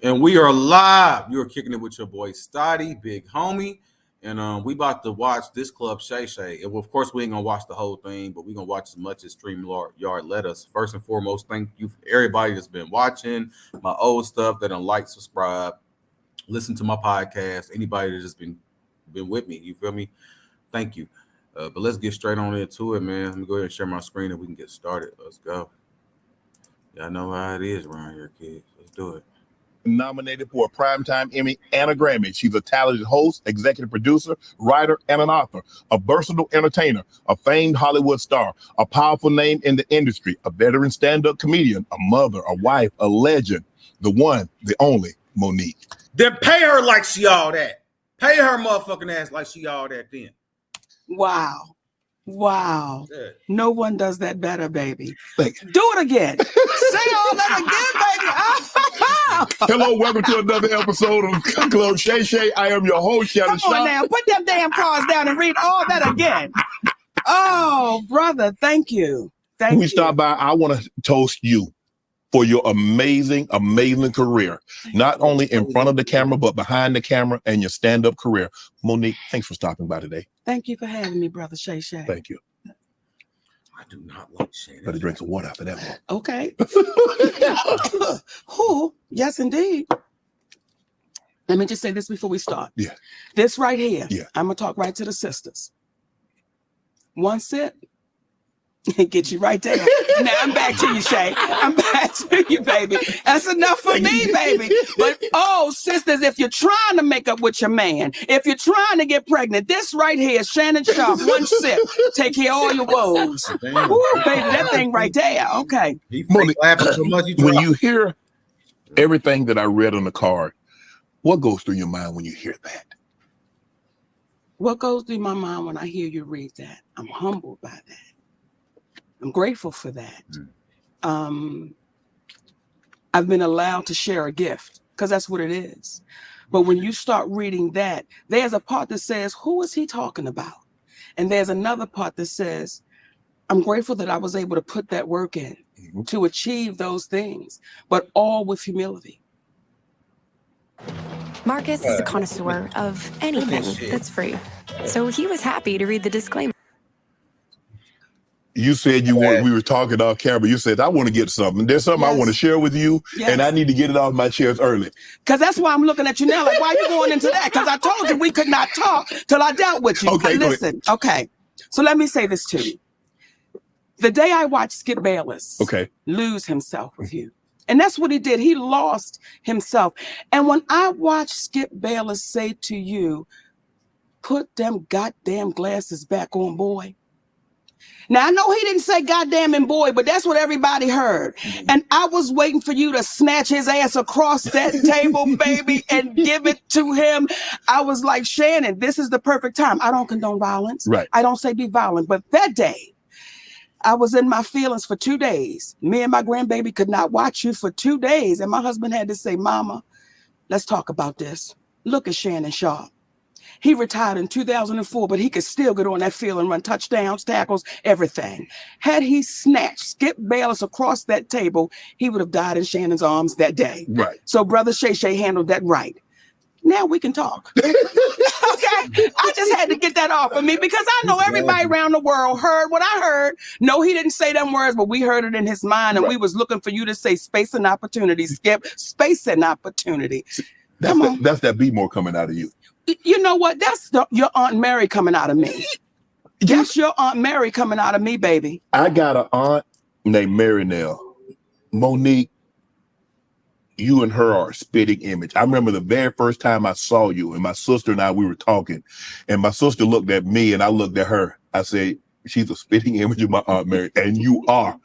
And we are live. You're kicking it with your boy Stoddy, big homie. And we about to watch this club Shay. And of course, we ain't gonna watch the whole thing, but we're gonna watch as much as StreamYard let us. First and foremost, thank you for everybody that's been watching my old stuff, that done like, subscribe, listen to my podcast. Anybody that's just been with me, you feel me? Thank you. But let's get straight on into it, man. Let me go ahead and share my screen and we can get started. Let's go. Y'all know how it is around here, kids. Let's do it. Nominated for a Primetime Emmy and a Grammy. She's a talented host, executive producer, writer, and an author, a versatile entertainer, a famed Hollywood star, a powerful name in the industry, a veteran stand-up comedian, a mother, a wife, a legend, the one, the only, Monique. Then pay her like she all that. Pay her motherfucking ass like she all that then. Wow. Wow. Yeah. No one does that better, baby. Thank you. Do it again. Say all that again, baby. Hello, welcome to another episode of Club Shay. I am your host, Shannon Come on Shaw. now. Put them damn cards down and read all that again. Oh, brother. Thank you. Thank you. We stop by. I want to toast you for your amazing, amazing career. Not only in front of the camera, but behind the camera and your stand-up career. Monique, thanks for stopping by today. Thank you for having me, brother Shay. Thank you. I do not like Shay. Better drink some water after that one. Okay. Who? Yes, indeed. Let me just say this before we start. Yeah. This right here. Yeah. I'm going to talk right to the sisters. One sip. Get you right there. Now I'm back to you, Shay. I'm back to you, baby. That's enough for me, baby. But oh, sisters, if you're trying to make up with your man, if you're trying to get pregnant, this right here, Shannon Sharp, one sip, take care of all your woes. Woo, baby, that thing right there. Okay. Monique, Laughing so much, when you hear everything that I read on the card, what goes through your mind when you hear that? What goes through my mind when I hear you read that? I'm humbled by that. I'm grateful for that. I've been allowed to share a gift because that's what it is. But when you start reading that, there's a part that says, who is he talking about? And there's another part that says, I'm grateful that I was able to put that work in to achieve those things, but all with humility. Marcus is a connoisseur of anything that's free. So he was happy to read the disclaimer. You said we were talking off camera. You said, I want to get something. There's something I want to share with you, and I need to get it off my chest early. Because that's why I'm looking at you now. Like, why are you going into that? Because I told you we could not talk till I dealt with you. Okay, listen. Okay. So let me say this to you. The day I watched Skip Bayless lose himself with you, and that's what he did. He lost himself. And when I watched Skip Bayless say to you, put them goddamn glasses back on, boy. Now, I know he didn't say goddamn and boy, but that's what everybody heard. And I was waiting for you to snatch his ass across that table, baby, and give it to him. I was like, Shannon, this is the perfect time. I don't condone violence. Right. I don't say be violent. But that day, I was in my feelings for 2 days. Me and my grandbaby could not watch you for 2 days. And my husband had to say, Mama, let's talk about this. Look at Shannon Sharp. He retired in 2004, but he could still get on that field and run touchdowns, tackles, everything. Had he snatched Skip Bayless across that table, he would have died in Shannon's arms that day. Right. So Brother Shay handled that right. Now we can talk. Okay? I just had to get that off of me because I know everybody around the world heard what I heard. No, he didn't say them words, but we heard it in his mind, and we was looking for you to say space and opportunity, Skip. Space and opportunity. That's that be more coming out of you. You know what? That's your Aunt Mary coming out of me. That's your Aunt Mary coming out of me, baby. I got an aunt named Mary Nell. Monique, you and her are a spitting image. I remember the very first time I saw you, and my sister and I, we were talking, and my sister looked at me and I looked at her. I said, she's a spitting image of my Aunt Mary, and you are.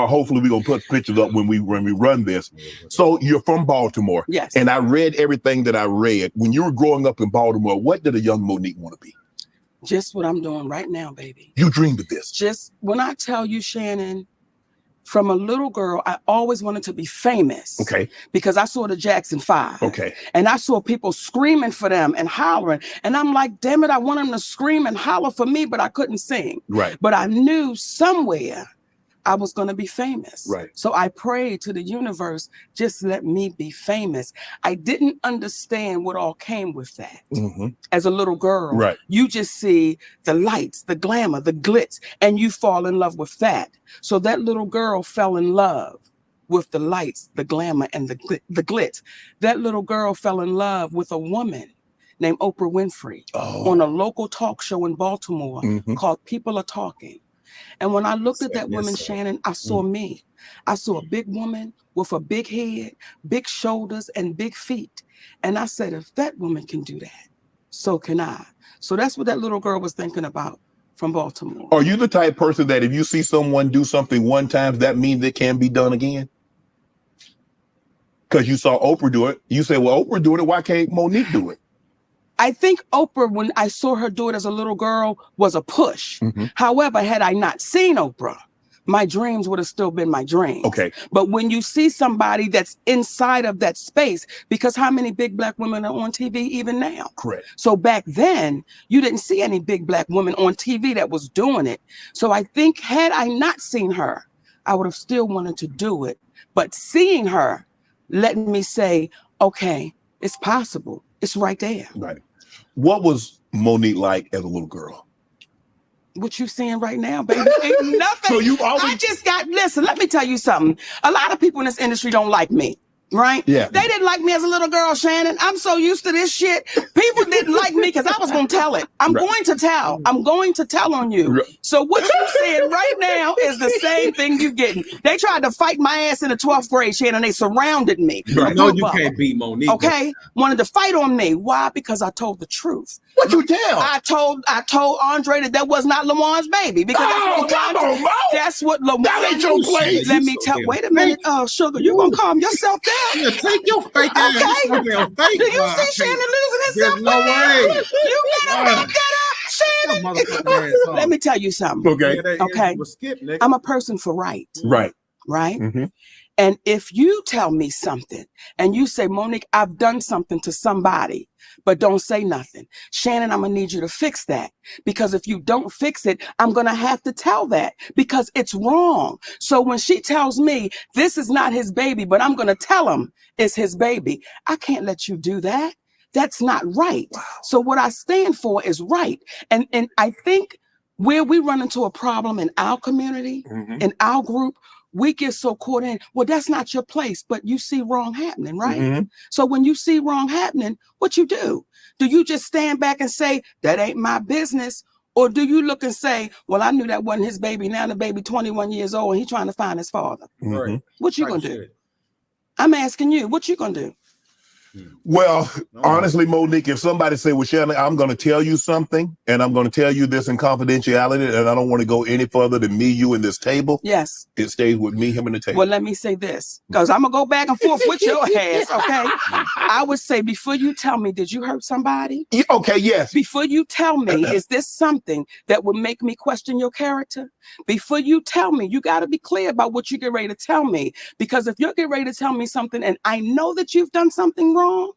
Hopefully we're gonna put pictures up when we run this. So you're from Baltimore. Yes. And I read everything that I read. When you were growing up in Baltimore, what did a young Monique want to be? Just what I'm doing right now, baby. You dreamed of this. Just when I tell you, Shannon, from a little girl, I always wanted to be famous. Okay. Because I saw the Jackson 5. Okay. And I saw people screaming for them and hollering. And I'm like, damn it, I want them to scream and holler for me, but I couldn't sing. Right. But I knew somewhere I was going to be famous. Right. So I prayed to the universe, just let me be famous. I didn't understand what all came with that. As a little girl, right, you just see the lights, the glamour, the glitz, and you fall in love with that. So that little girl fell in love with the lights, the glamour, and the glitz. That little girl fell in love with a woman named Oprah Winfrey on a local talk show in Baltimore called People Are Talking. And when I looked at that woman, Shannon, I saw me. I saw a big woman with a big head, big shoulders, and big feet. And I said, if that woman can do that, so can I. So that's what that little girl was thinking about from Baltimore. Are you the type person that if you see someone do something one time, that means it can be done again? Because you saw Oprah do it. You say, well, Oprah doing it. Why can't Monique do it? I think Oprah, when I saw her do it as a little girl, was a push. However, had I not seen Oprah, my dreams would have still been my dreams. Okay. But when you see somebody that's inside of that space, because how many big Black women are on TV even now? Correct. So back then, you didn't see any big Black woman on TV that was doing it. So I think had I not seen her, I would have still wanted to do it. But seeing her, let me say, okay, it's possible. It's right there. Right. What was Monique like as a little girl? What you seeing right now, baby? Ain't nothing. So you always... I just got, listen, let me tell you something. A lot of people in this industry don't like me. Right? Yeah. They didn't like me as a little girl, Shannon. I'm so used to this shit. People didn't like me because I was going to tell it. I'm going to tell. I'm going to tell on you. So what you saying right now is the same thing you getting. They tried to fight my ass in the 12th grade, Shannon. They surrounded me. No, you can't beat Monique. Okay? Wanted to fight on me. Why? Because I told the truth. What you tell? I told Andre that was not Lamon's baby. Because that's what Lamont. That ain't your place. Let me tell. Wait a minute, Sugar. You gonna calm yourself down? Yeah, take your fake ass. Okay. Do you see Shannon losing himself? There's no way. You better back that up, Shannon. Let me tell you something. Okay. Okay. I'm a person for right. Right. Right. And if you tell me something and you say, Monique, I've done something to somebody, but don't say nothing. Shannon, I'm going to need you to fix that. Because if you don't fix it, I'm going to have to tell that because it's wrong. So when she tells me this is not his baby, but I'm going to tell him it's his baby, I can't let you do that. That's not right. Wow. So what I stand for is right. And I think where we run into a problem in our community, in our group, we get so caught in, well, that's not your place, but you see wrong happening, right? So when you see wrong happening, what you do? Do you just stand back and say, that ain't my business? Or do you look and say, well, I knew that wasn't his baby. Now the baby 21 years old and he's trying to find his father. What you gonna do? I'm asking you, what you gonna do? Well, honestly, Monique, if somebody say, well, Shannon, I'm going to tell you something and I'm going to tell you this in confidentiality and I don't want to go any further than me, you, and this table. Yes. It stays with me, him, and the table. Well, let me say this, because I'm going to go back and forth with your ass, okay? I would say before you tell me, did you hurt somebody? Okay, yes. Before you tell me, is this something that would make me question your character? Before you tell me, you got to be clear about what you get ready to tell me. Because if you're getting ready to tell me something and I know that you've done something wrong,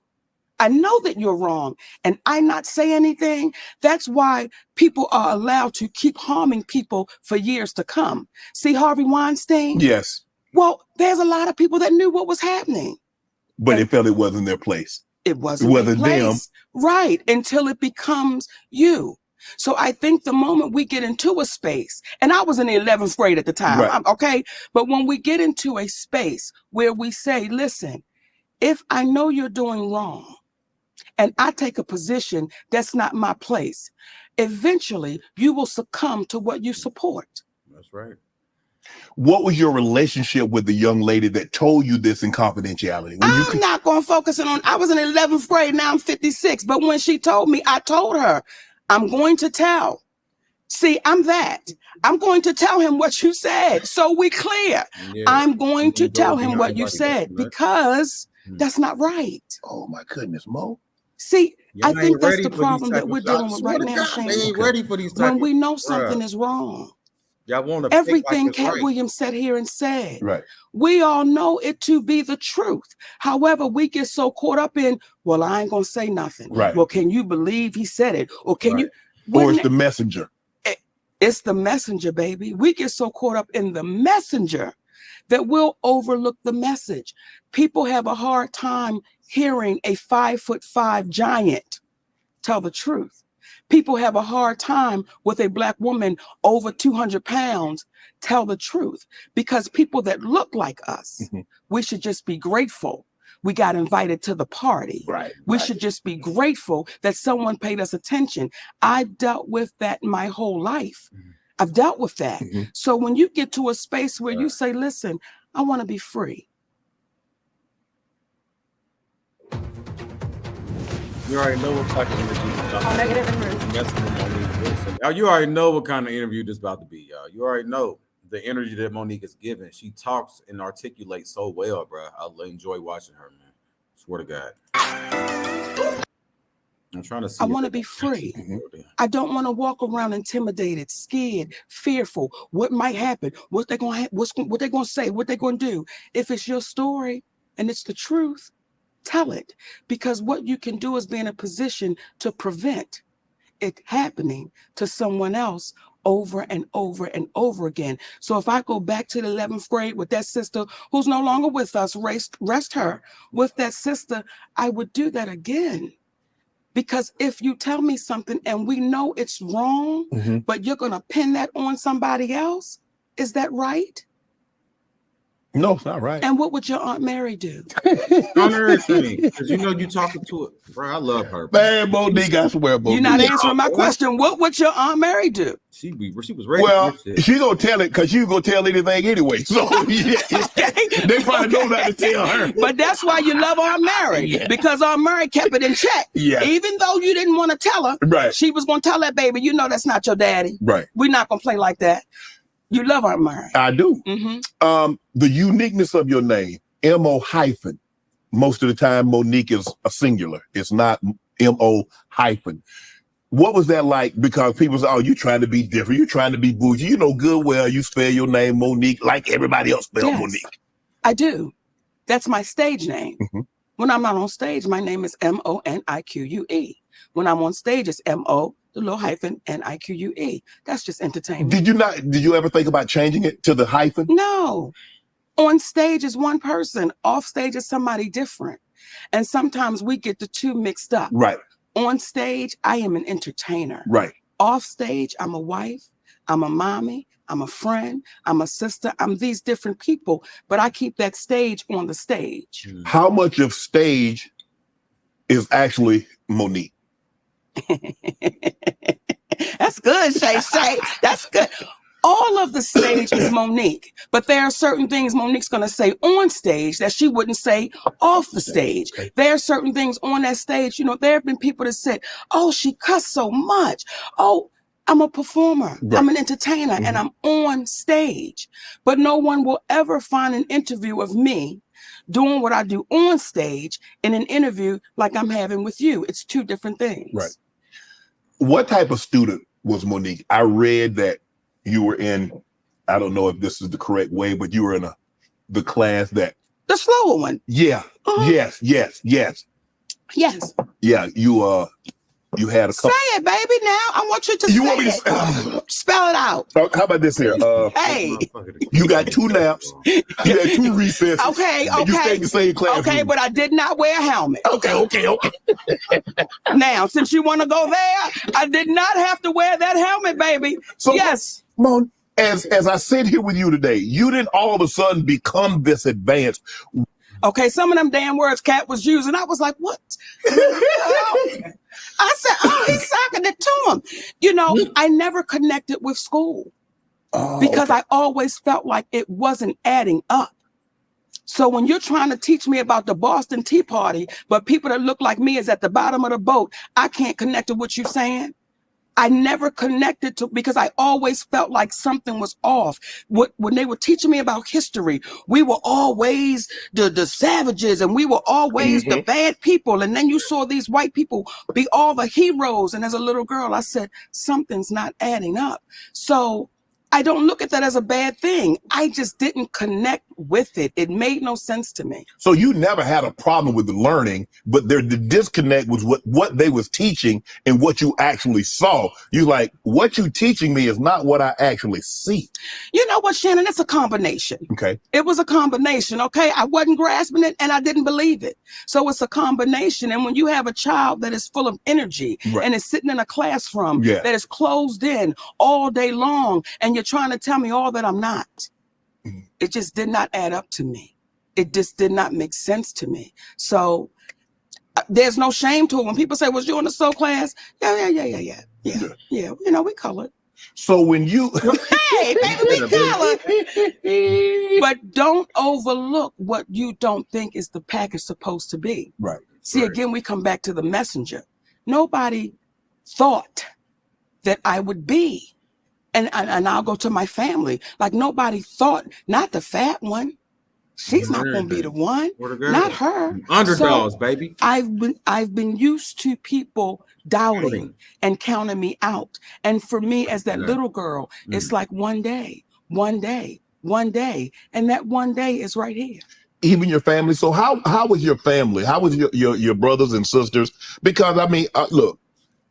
I know that you're wrong and I not say anything. That's why people are allowed to keep harming people for years to come. See Harvey Weinstein? Yes. Well, there's a lot of people that knew what was happening. But it felt it wasn't their place. It wasn't their place. Right, until it becomes you. So I think the moment we get into a space, and I was in the 11th grade at the time, okay? But when we get into a space where we say, listen, if I know you're doing wrong and I take a position that's not my place, eventually you will succumb to what you support. That's right. What was your relationship with the young lady that told you this in confidentiality? I'm not going to focus on, I was in 11th grade, now I'm 56. But when she told me, I told her, I'm going to tell. See, I'm that. I'm going to tell him what you said. So we clear. Yeah. I'm going to tell him what you said because that's not right. Oh my goodness, Mo. See, I think that's the problem that we're dealing with right now, Shane. They ain't ready for these when we know something is wrong. Y'all want to everything Cat Williams said here and said. Right. We all know it to be the truth. However, we get so caught up in, well, I ain't gonna say nothing. Right. Well, can you believe he said it? Or can you? Or it's the messenger. It's the messenger, baby. We get so caught up in the messenger that we'll overlook the message. People have a hard time hearing a 5'5" giant tell the truth. People have a hard time with a Black woman over 200 pounds tell the truth, because people that look like us, we should just be grateful we got invited to the party. We should just be grateful that someone paid us attention. I've dealt with that my whole life. I've dealt with that. So when you get to a space where you say, listen, I want to be free. You already know what type of interview this about. Negative and rude. Messing with Monique Wilson. You already know what kind of interview this about to be, y'all. You already know the energy that Monique is giving. She talks and articulates so well, bro. I enjoy watching her, man. Swear to God. I'm trying to see. I want to be free. I don't want to walk around intimidated, scared, fearful. What might happen? What they gonna what they gonna say? What they gonna do? If it's your story and it's the truth, tell it, because what you can do is be in a position to prevent it happening to someone else over and over and over again. So if I go back to the 11th grade with that sister who's no longer with us, rest her with that sister, I would do that again. Because if you tell me something and we know it's wrong, but you're going to pin that on somebody else, is that right? No, it's not right. And what would your Aunt Mary do? On everything, because you know you talking to it, bro. I love her. Man, Monique, I swear, Monique. You're not answering my question. What would your Aunt Mary do? She was ready. Well, she gonna tell it because you gonna tell anything anyway. So yeah, they probably know not to tell her. But that's why you love Aunt Mary, because Aunt Mary kept it in check. Even though you didn't want to tell her, she was gonna tell that baby, you know that's not your daddy. We're not gonna play like that. You love Aunt Mary. I do. The uniqueness of your name, M-O hyphen. Most of the time, Monique is a singular. It's not M-O hyphen. What was that like? Because people say, oh, you trying to be different. You're trying to be bougie. You know good well you spell your name Monique like everybody else spell Monique. I do. That's my stage name. When I'm not on stage, my name is M-O-N-I-Q-U-E. When I'm on stage, it's M-O, the little hyphen, N-I-Q-U-E. That's just entertainment. Did you ever think about changing it to the hyphen? No. On stage is one person. Off stage is somebody different. And sometimes we get the two mixed up. On stage, I am an entertainer. Off stage, I'm a wife, I'm a mommy, I'm a friend, I'm a sister, I'm these different people, but I keep that stage on the stage. How much of stage is actually Monique? That's good, Shay. That's good. All of the stage is Monique, but there are certain things Monique's going to say on stage that she wouldn't say off the stage. There are certain things on that stage. You know, there have been people that said, oh, she cussed so much. Oh, I'm a performer. I'm an entertainer and I'm on stage. But no one will ever find an interview of me doing what I do on stage in an interview like I'm having with you. It's two different things. What type of student was Monique? I read that you were in, I don't know if this is the correct way, but you were in the class that... The slower one. Yeah. Yes. Yeah, you had a couple... Say it, baby, now. I want you to say it. Spell it out. How about this here? Hey. You got 2 naps. You had 2 recesses. Okay. You stayed in the same class. Okay, but I did not wear a helmet. Okay. Now, since you want to go there, I did not have to wear that helmet, baby. So, yes. Mon, as I sit here with you today, you didn't all of a sudden become this advanced. Okay, some of them damn words Cat was using, I was like, what? I said, oh, he's sucking it to him. You know, I never connected with school because I always felt like it wasn't adding up. So when you're trying to teach me about the Boston Tea Party, but people that look like me is at the bottom of the boat, I can't connect to what you're saying. I never connected to, because I always felt like something was off. When they were teaching me about history, we were always the savages and we were always the bad people. And then you saw these white people be all the heroes. And as a little girl, I said, something's not adding up. So I don't look at that as a bad thing. I just didn't connect with it. It made no sense to me. So you never had a problem with the learning, but the disconnect was what they was teaching and what you actually saw. You like, what you teaching me is not what I actually see. You know what, Shannon? It's a combination. Okay. It was a combination, okay? I wasn't grasping it and I didn't believe it. So it's a combination. And when you have a child that is full of energy and is sitting in a classroom that is closed in all day long, and you're trying to tell me all that I'm not, it just did not add up to me. It just did not make sense to me. So there's no shame to it. When people say, was you in the soul class? Yeah. You know, we colored. So when you hey, baby, we colored. But don't overlook what you don't think is the package supposed to be. Right. See, again, we come back to the messenger. Nobody thought that I would be. And I'll go to my family. Like, nobody thought, not the fat one. She's not going to be the one. Not her. Underdogs, baby. I've been used to people doubting and counting me out. And for me, as that little girl, it's like one day. And that one day is right here. Even your family. So how was your family? How was your brothers and sisters? Because I mean, look,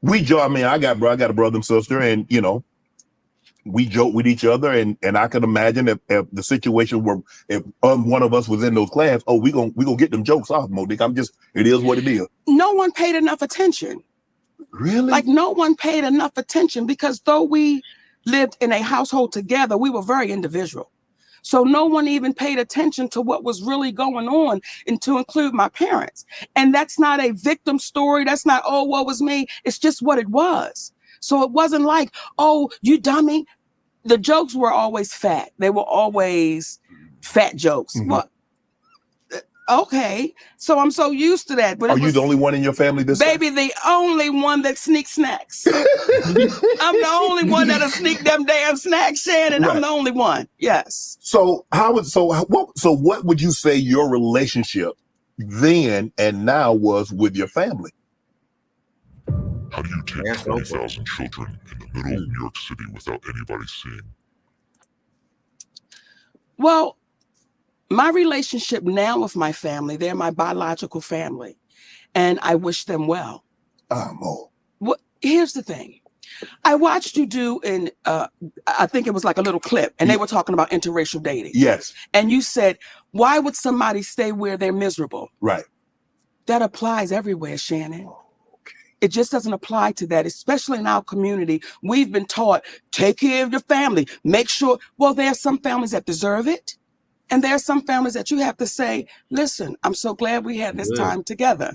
I got a brother and sister, and you know, we joke with each other, and I can imagine if the situation were, if one of us was in those class, we gonna get them jokes off, Monique. It is what it is. No one paid enough attention. Really? Like, no one paid enough attention, because though we lived in a household together, we were very individual. So no one even paid attention to what was really going on, and to include my parents. And that's not a victim story. That's not, oh, what was me? It's just what it was. So it wasn't like, oh, you dummy. The jokes were always fat. They were always fat jokes. Well, okay. So I'm so used to that. But are you the only one in your family this baby, the only one that sneaks snacks. I'm the only one that'll sneak them damn snacks, Shannon. I'm the only one. Yes. So what would you say your relationship then and now was with your family? How do you take 20,000 children in the middle of New York City without anybody seeing? Well, my relationship now with my family, they're my biological family, and I wish them well. Well, here's the thing. I watched you do I think it was like a little clip, and they were talking about interracial dating. Yes. And you said, why would somebody stay where they're miserable? Right. That applies everywhere, Shannon. It just doesn't apply to that, especially in our community. We've been taught, take care of your family, make sure. Well, there are some families that deserve it. And there are some families that you have to say, listen, I'm so glad we had this time together.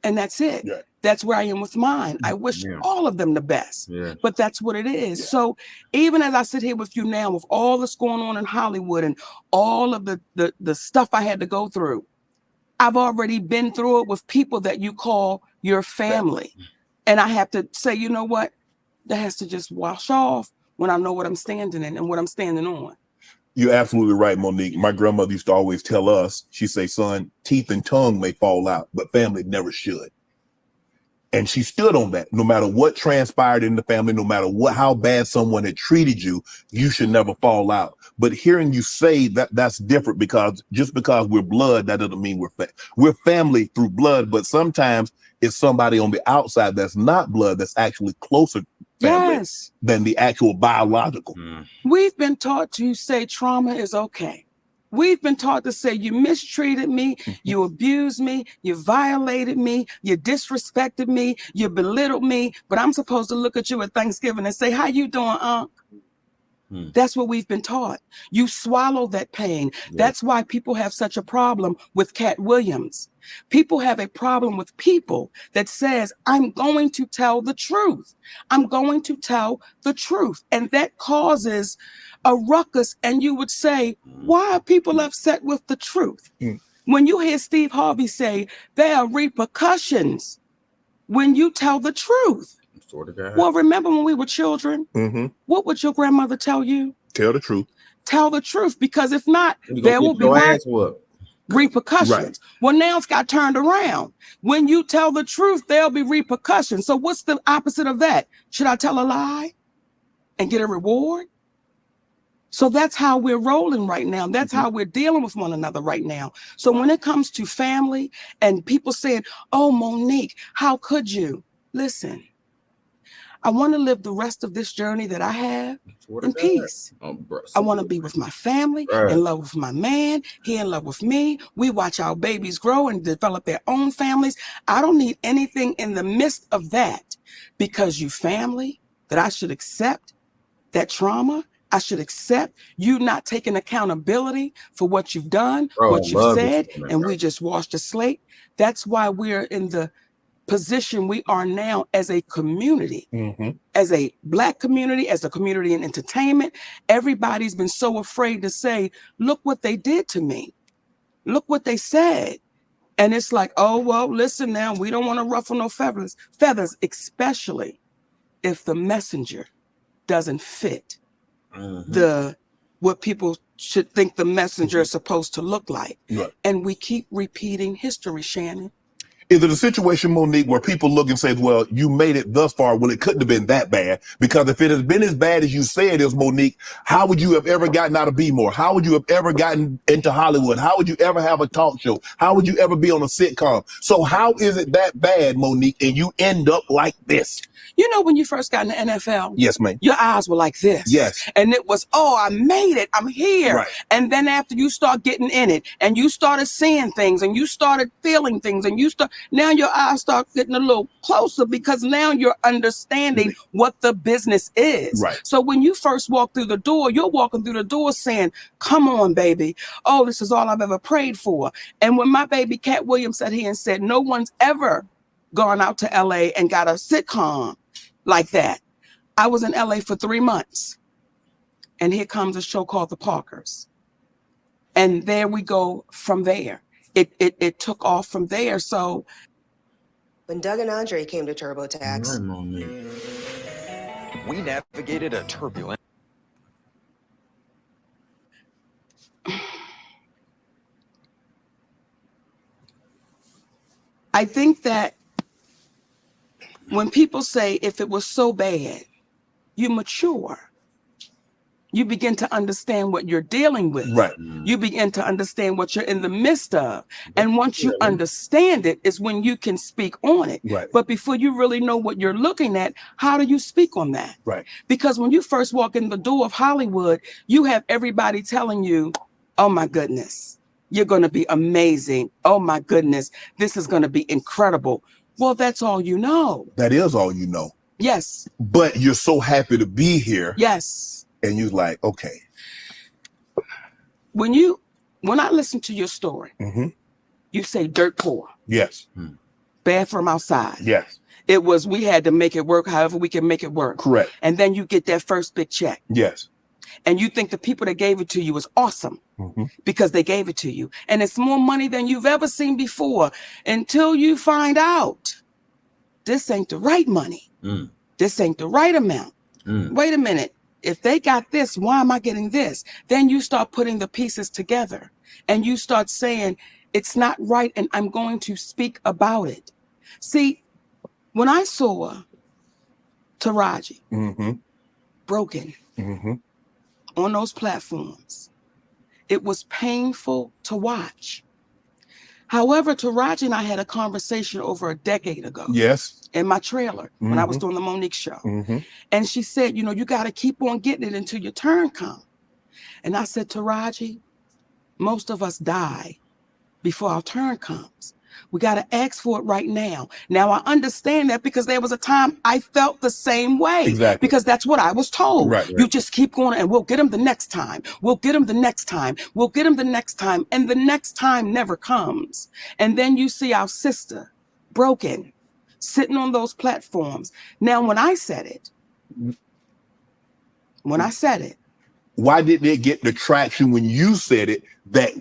And that's it. Yeah. That's where I am with mine. I wish all of them the best, but that's what it is. Yeah. So even as I sit here with you now, with all that's going on in Hollywood and all of the stuff I had to go through, I've already been through it with people that you call your family. And I have to say, you know what? That has to just wash off when I know what I'm standing in and what I'm standing on. You're absolutely right, Monique. My grandmother used to always tell us, she'd say, son, teeth and tongue may fall out, but family never should. And she stood on that. No matter what transpired in the family, no matter how bad someone had treated you, you should never fall out. But hearing you say that's different, because just because we're blood, that doesn't mean we're family through blood. But sometimes it's somebody on the outside that's not blood, that's actually closer family than the actual biological. We've been taught to say trauma is okay. We've been taught to say you mistreated me, you abused me, you violated me, you disrespected me, you belittled me, but I'm supposed to look at you at Thanksgiving and say, how you doing, Unc? That's what we've been taught. You swallow that pain. That's why people have such a problem with Cat Williams. People have a problem with people that says, I'm going to tell the truth. I'm going to tell the truth. And that causes a ruckus. And you would say, why are people upset with the truth? When you hear Steve Harvey say, there are repercussions when you tell the truth. Well, remember when we were children, what would your grandmother tell you? Tell the truth. Tell the truth, because if not, there will be repercussions. Right. Well, now it's got turned around. When you tell the truth, there'll be repercussions. So what's the opposite of that? Should I tell a lie and get a reward? So that's how we're rolling right now. That's how we're dealing with one another right now. So when it comes to family and people saying, oh, Monique, how could you? Listen, I want to live the rest of this journey that I have in peace. I want to be with my family, in love with my man, he in love with me. We watch our babies grow and develop their own families. I don't need anything in the midst of that, because you family, that I should accept that trauma. I should accept you not taking accountability for what you've done, what you've said, and we just washed the slate. That's why we're in the position we are now as a community, as a Black community, as a community in entertainment. Everybody's been so afraid to say, look what they did to me. Look what they said. And it's like, oh, well, listen now, we don't want to ruffle no feathers, especially if the messenger doesn't fit what people should think the messenger is supposed to look like. And we keep repeating history, Shannon. Is it a situation, Monique, where people look and say, well, you made it thus far? Well, it couldn't have been that bad, because if it had been as bad as you said it is, Monique, how would you have ever gotten out of B-More? How would you have ever gotten into Hollywood? How would you ever have a talk show? How would you ever be on a sitcom? So how is it that bad, Monique, and you end up like this? You know, when you first got in the NFL, yes, ma'am, your eyes were like this. Yes. And it was, oh, I made it. I'm here. Right. And then after you start getting in it and you started seeing things and you started feeling things and now your eyes start getting a little closer, because now you're understanding what the business is. Right. So when you first walk through the door, you're walking through the door saying, come on, baby. Oh, this is all I've ever prayed for. And when my baby Cat Williams sat here and said, no one's ever gone out to LA and got a sitcom like that. I was in LA for 3 months, and here comes a show called The Parkers. And there we go from there. It took off from there. So when Doug and Andre came to TurboTax, we navigated a turbulent. I think that when people say, if it was so bad, you mature. You begin to understand what you're dealing with. Right. You begin to understand what you're in the midst of. And once you understand it is when you can speak on it. Right. But before you really know what you're looking at, how do you speak on that? Right. Because when you first walk in the door of Hollywood, you have everybody telling you, oh my goodness, you're going to be amazing. Oh my goodness, this is going to be incredible. Well, that's all you know. That is all you know. Yes. But you're so happy to be here. Yes. And you're like, okay. When I listen to your story, you say dirt poor. Yes. Bathroom outside. Yes. It was, we had to make it work however we can make it work. Correct. And then you get that first big check. Yes. And you think the people that gave it to you was awesome because they gave it to you. And it's more money than you've ever seen before, until you find out this ain't the right money. This ain't the right amount. Wait a minute. If they got this, why am I getting this? Then you start putting the pieces together and you start saying, it's not right, and I'm going to speak about it. See, when I saw Taraji broken on those platforms, it was painful to watch. However, Taraji and I had a conversation over a decade ago. Yes. In my trailer when I was doing the Monique show. And she said, you know, you got to keep on getting it until your turn comes. And I said, Taraji, most of us die before our turn comes. We got to ask for it right now. Now, I understand that because there was a time I felt the same way. Exactly. Because that's what I was told. Right. You just keep going and we'll get them the next time. We'll get them the next time. We'll get them the next time. And the next time never comes. And then you see our sister broken, sitting on those platforms. Now, when I said it, why didn't it get the traction when you said it that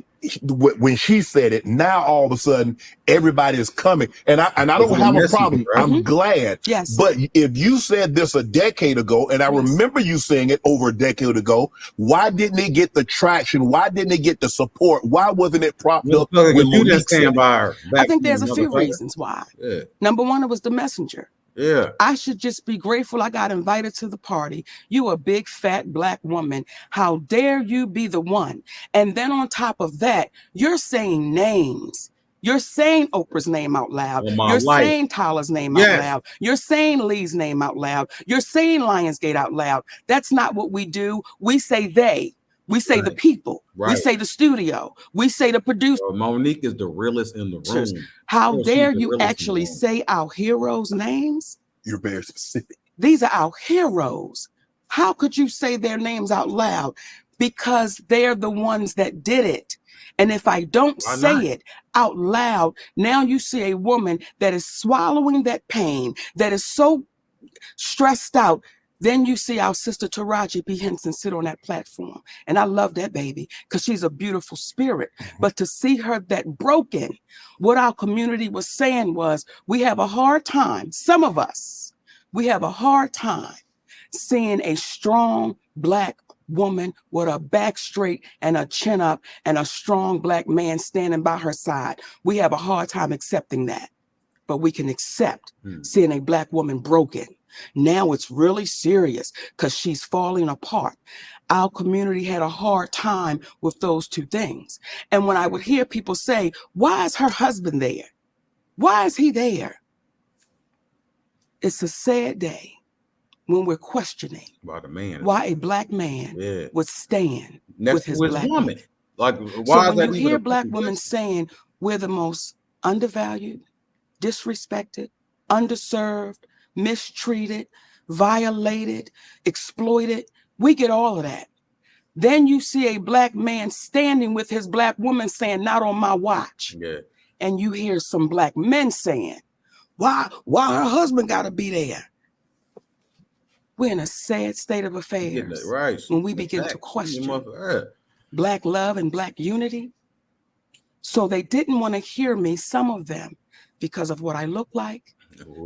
when she said it? Now all of a sudden everybody is coming, and I don't have a problem. Right? I'm glad. Yes. But if you said this a decade ago, and I remember you saying it over a decade ago, why didn't it get the traction? Why didn't it get the support? Why wasn't it propped up? When you just stand by her. I think there's a few reasons why. Number one, it was the messenger. Yeah. I should just be grateful I got invited to the party. You a big, fat, black woman. How dare you be the one? And then on top of that, you're saying names. You're saying Oprah's name out loud. You're saying Tyler's name out loud. You're saying Lee's name out loud. You're saying Lionsgate out loud. That's not what we do. We say they. We say the people. We say the studio. We say the producer. Monique is the realest in the room. How dare you actually say our heroes' names? You're very specific. These are our heroes. How could you say their names out loud? Because they're the ones that did it. And if I don't say it out loud, now you see a woman that is swallowing that pain, that is so stressed out. Then you see our sister Taraji P. Henson sit on that platform. And I love that baby because she's a beautiful spirit. But to see her that broken, what our community was saying was, we have a hard time, some of us, we have a hard time seeing a strong black woman with a back straight and a chin up and a strong black man standing by her side. We have a hard time accepting that, but we can accept seeing a black woman broken. Now it's really serious because she's falling apart. Our community had a hard time with those two things. And when I would hear people say, why is her husband there? Why is he there? It's a sad day when we're questioning why a black man would stand with his black woman. Like, why so when you hear black women saying we're the most undervalued, disrespected, underserved, mistreated, violated, exploited, we get all of that. Then you see a black man standing with his black woman saying, not on my watch. And you hear some black men saying, why her husband gotta be there? We're in a sad state of affairs when we begin to question black love and black unity. So they didn't want to hear me, some of them, because of what I look like,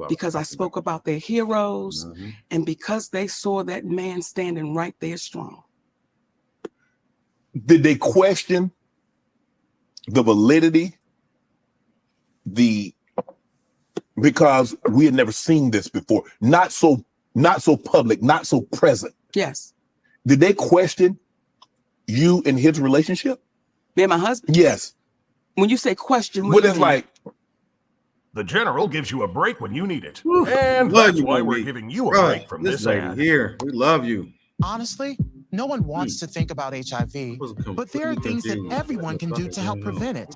because I spoke about their heroes, and because they saw that man standing right there strong. Did they question the validity? Because we had never seen this before. Not so public, not so present. Yes. Did they question you and his relationship? Me and my husband? Yes. When you say question, what it's like, the general gives you a break when you need it. And that's why we're giving you a break from this ad. Here, we love you. Honestly, no one wants to think about HIV, but there are things that everyone can do to help prevent it.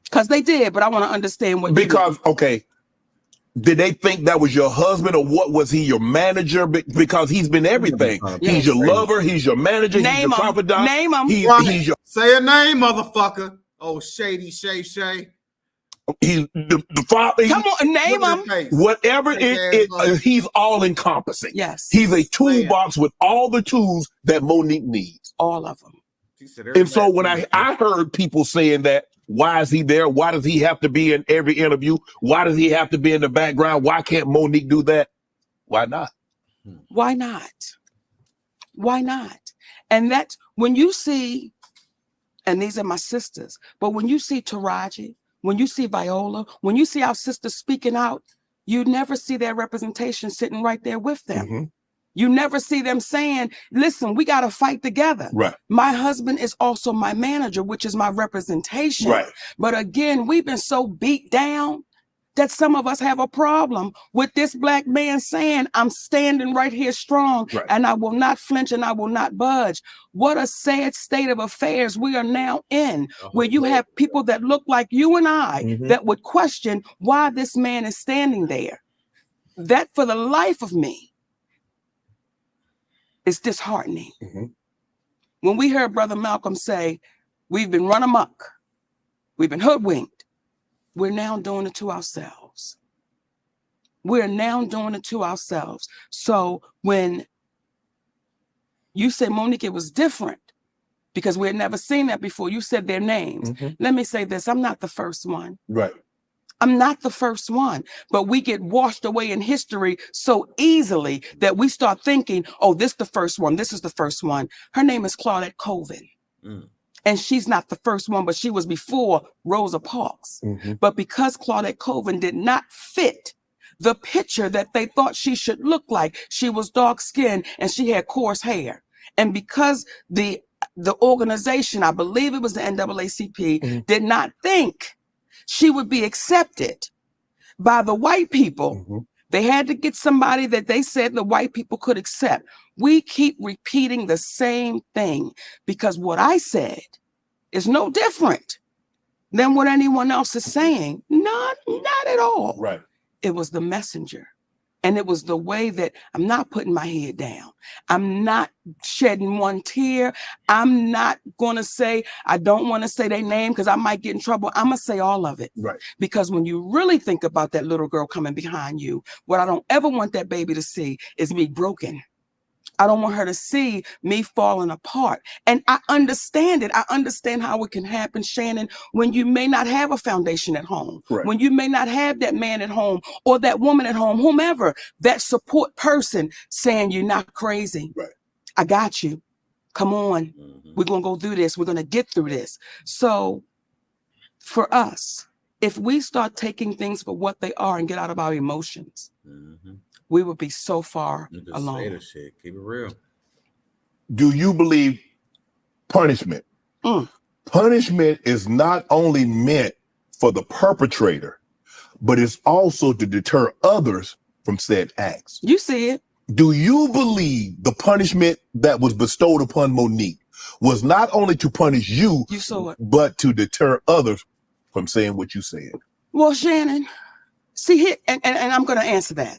Because they did, but I want to understand what okay. Did they think that was your husband, or what was he, your manager? Because he's been everything. He's your lover, he's your manager, he's your confidant. Name him. He's your... Say a name, motherfucker. Oh, Shady Shay. He's the father. Come on, name him. Whatever he's all encompassing. Yes. He's a toolbox with all the tools that Monique needs. All of them. And so when I heard people saying that, why is he there? Why does he have to be in every interview? Why does he have to be in the background? Why can't Monique do that? Why not? Why not? Why not? And that's when you see, and these are my sisters, but when you see Taraji, when you see Viola, when you see our sisters speaking out, you never see their representation sitting right there with them. You never see them saying, listen, we got to fight together. Right. My husband is also my manager, which is my representation. Right. But again, we've been so beat down that some of us have a problem with this black man saying, I'm standing right here strong, and I will not flinch and I will not budge. What a sad state of affairs we are now in, where you have people that look like you and I that would question why this man is standing there. That, for the life of me, is disheartening. When we heard Brother Malcolm say, we've been run amok, we've been hoodwinked, we're now doing it to ourselves. We're now doing it to ourselves. So when you say, Monique, it was different because we had never seen that before, you said their names. Let me say this, I'm not the first one. Right. I'm not the first one, but we get washed away in history so easily that we start thinking, oh, this is the first one. This is the first one. Her name is Claudette Colvin. And she's not the first one, but she was before Rosa Parks. But because Claudette Colvin did not fit the picture that they thought she should look like. She was dark skinned and she had coarse hair. And because the organization, I believe it was the NAACP, did not think she would be accepted by the white people, they had to get somebody that they said the white people could accept. We keep repeating the same thing because what I said is no different than what anyone else is saying. Not at all. Right. It was the messenger. And it was the way that I'm not putting my head down. I'm not shedding one tear. I'm not going to say, I don't want to say their name because I might get in trouble. I'm going to say all of it. Right. Because when you really think about that little girl coming behind you, what I don't ever want that baby to see is me broken. I don't want her to see me falling apart. And I understand it. I understand how it can happen, Shannon, when you may not have a foundation at home, right. when you may not have that man at home or that woman at home, whomever, that support person saying you're not crazy. Right. I got you. Come on. We're going to go through this. We're going to get through this. So for us, if we start taking things for what they are and get out of our emotions, we would be so far along. Say the shit. Keep it real. Do you believe punishment? Punishment is not only meant for the perpetrator, but it's also to deter others from said acts. You see it. Do you believe the punishment that was bestowed upon Monique was not only to punish you, saw it, but to deter others from saying what you said? Well, Shannon, see, and I'm going to answer that.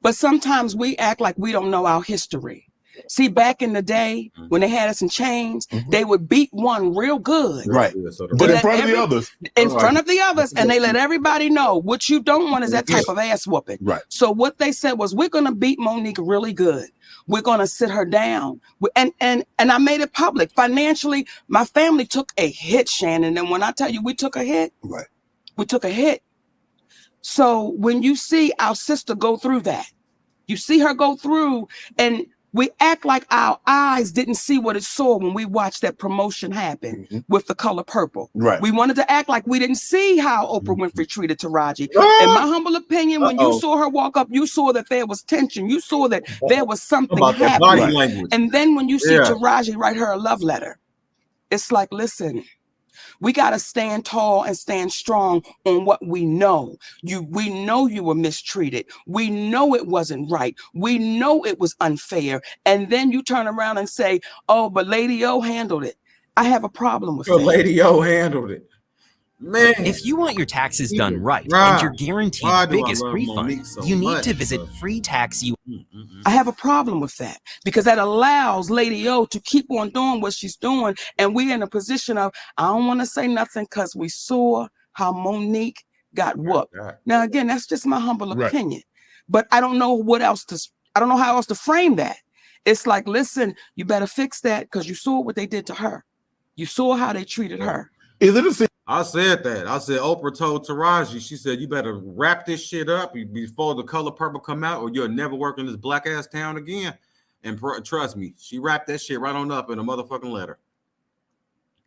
But sometimes we act like we don't know our history. See, back in the day when they had us in chains, they would beat one real good. Right. But in front of the others. In front of the others. And they let everybody know what you don't want is that type of ass whooping. Right. So what they said was, we're going to beat Monique really good. We're going to sit her down. And I made it public. Financially, my family took a hit, Shannon. And when I tell you we took a hit, right. We took a hit. So when you see our sister go through that, you see her go through, and we act like our eyes didn't see what it saw when we watched that promotion happen with The Color Purple. Right. We wanted to act like we didn't see how Oprah Winfrey treated Taraji. In my humble opinion, when you saw her walk up, you saw that there was tension. You saw that there was something happening. Right. And then when you see Taraji write her a love letter, it's like, listen, we got to stand tall and stand strong on what we know. We know you were mistreated. We know it wasn't right. We know it was unfair. And then you turn around and say, oh, but Lady O handled it. I have a problem with that. Lady O handled it. Man. If you want your taxes done right and your guaranteed biggest refund, you need to visit FreeTaxU. I have a problem with that because that allows Lady O to keep on doing what she's doing. And we're in a position of, I don't want to say nothing because we saw how Monique got whooped. Now, again, that's just my humble opinion, but I don't know I don't know how else to frame that. It's like, listen, you better fix that because you saw what they did to her. You saw how they treated her. Is it a I said that. I said Oprah told Taraji, she said, you better wrap this shit up before The Color Purple come out or you'll never work in this black ass town again. And trust me, she wrapped that shit right on up in a motherfucking letter.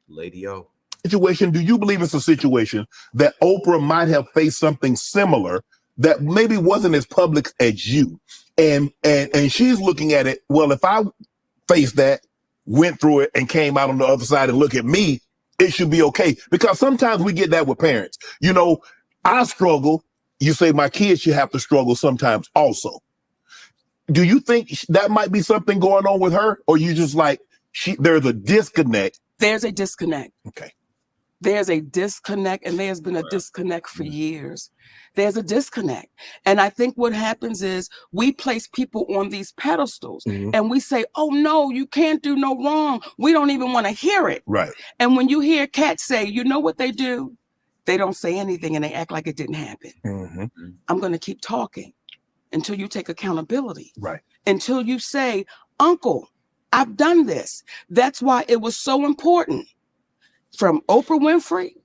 Lady O. Situation, do you believe it's a situation that Oprah might have faced something similar that maybe wasn't as public as you? And she's looking at it, well, if I faced that, went through it and came out on the other side and look at me, it should be okay. Because sometimes we get that with parents. You know, I struggle. You say my kids should have to struggle sometimes also. Do you think that might be something going on with her? Or you just like, there's a disconnect? There's a disconnect. Okay. There's a disconnect, and there's been a disconnect for years. There's a disconnect. And I think what happens is we place people on these pedestals and we say, oh, no, you can't do no wrong. We don't even want to hear it. Right. And when you hear cats say, you know what they do? They don't say anything and they act like it didn't happen. I'm going to keep talking until you take accountability. Right. Until you say, Uncle, I've done this. That's why it was so important. From Oprah Winfrey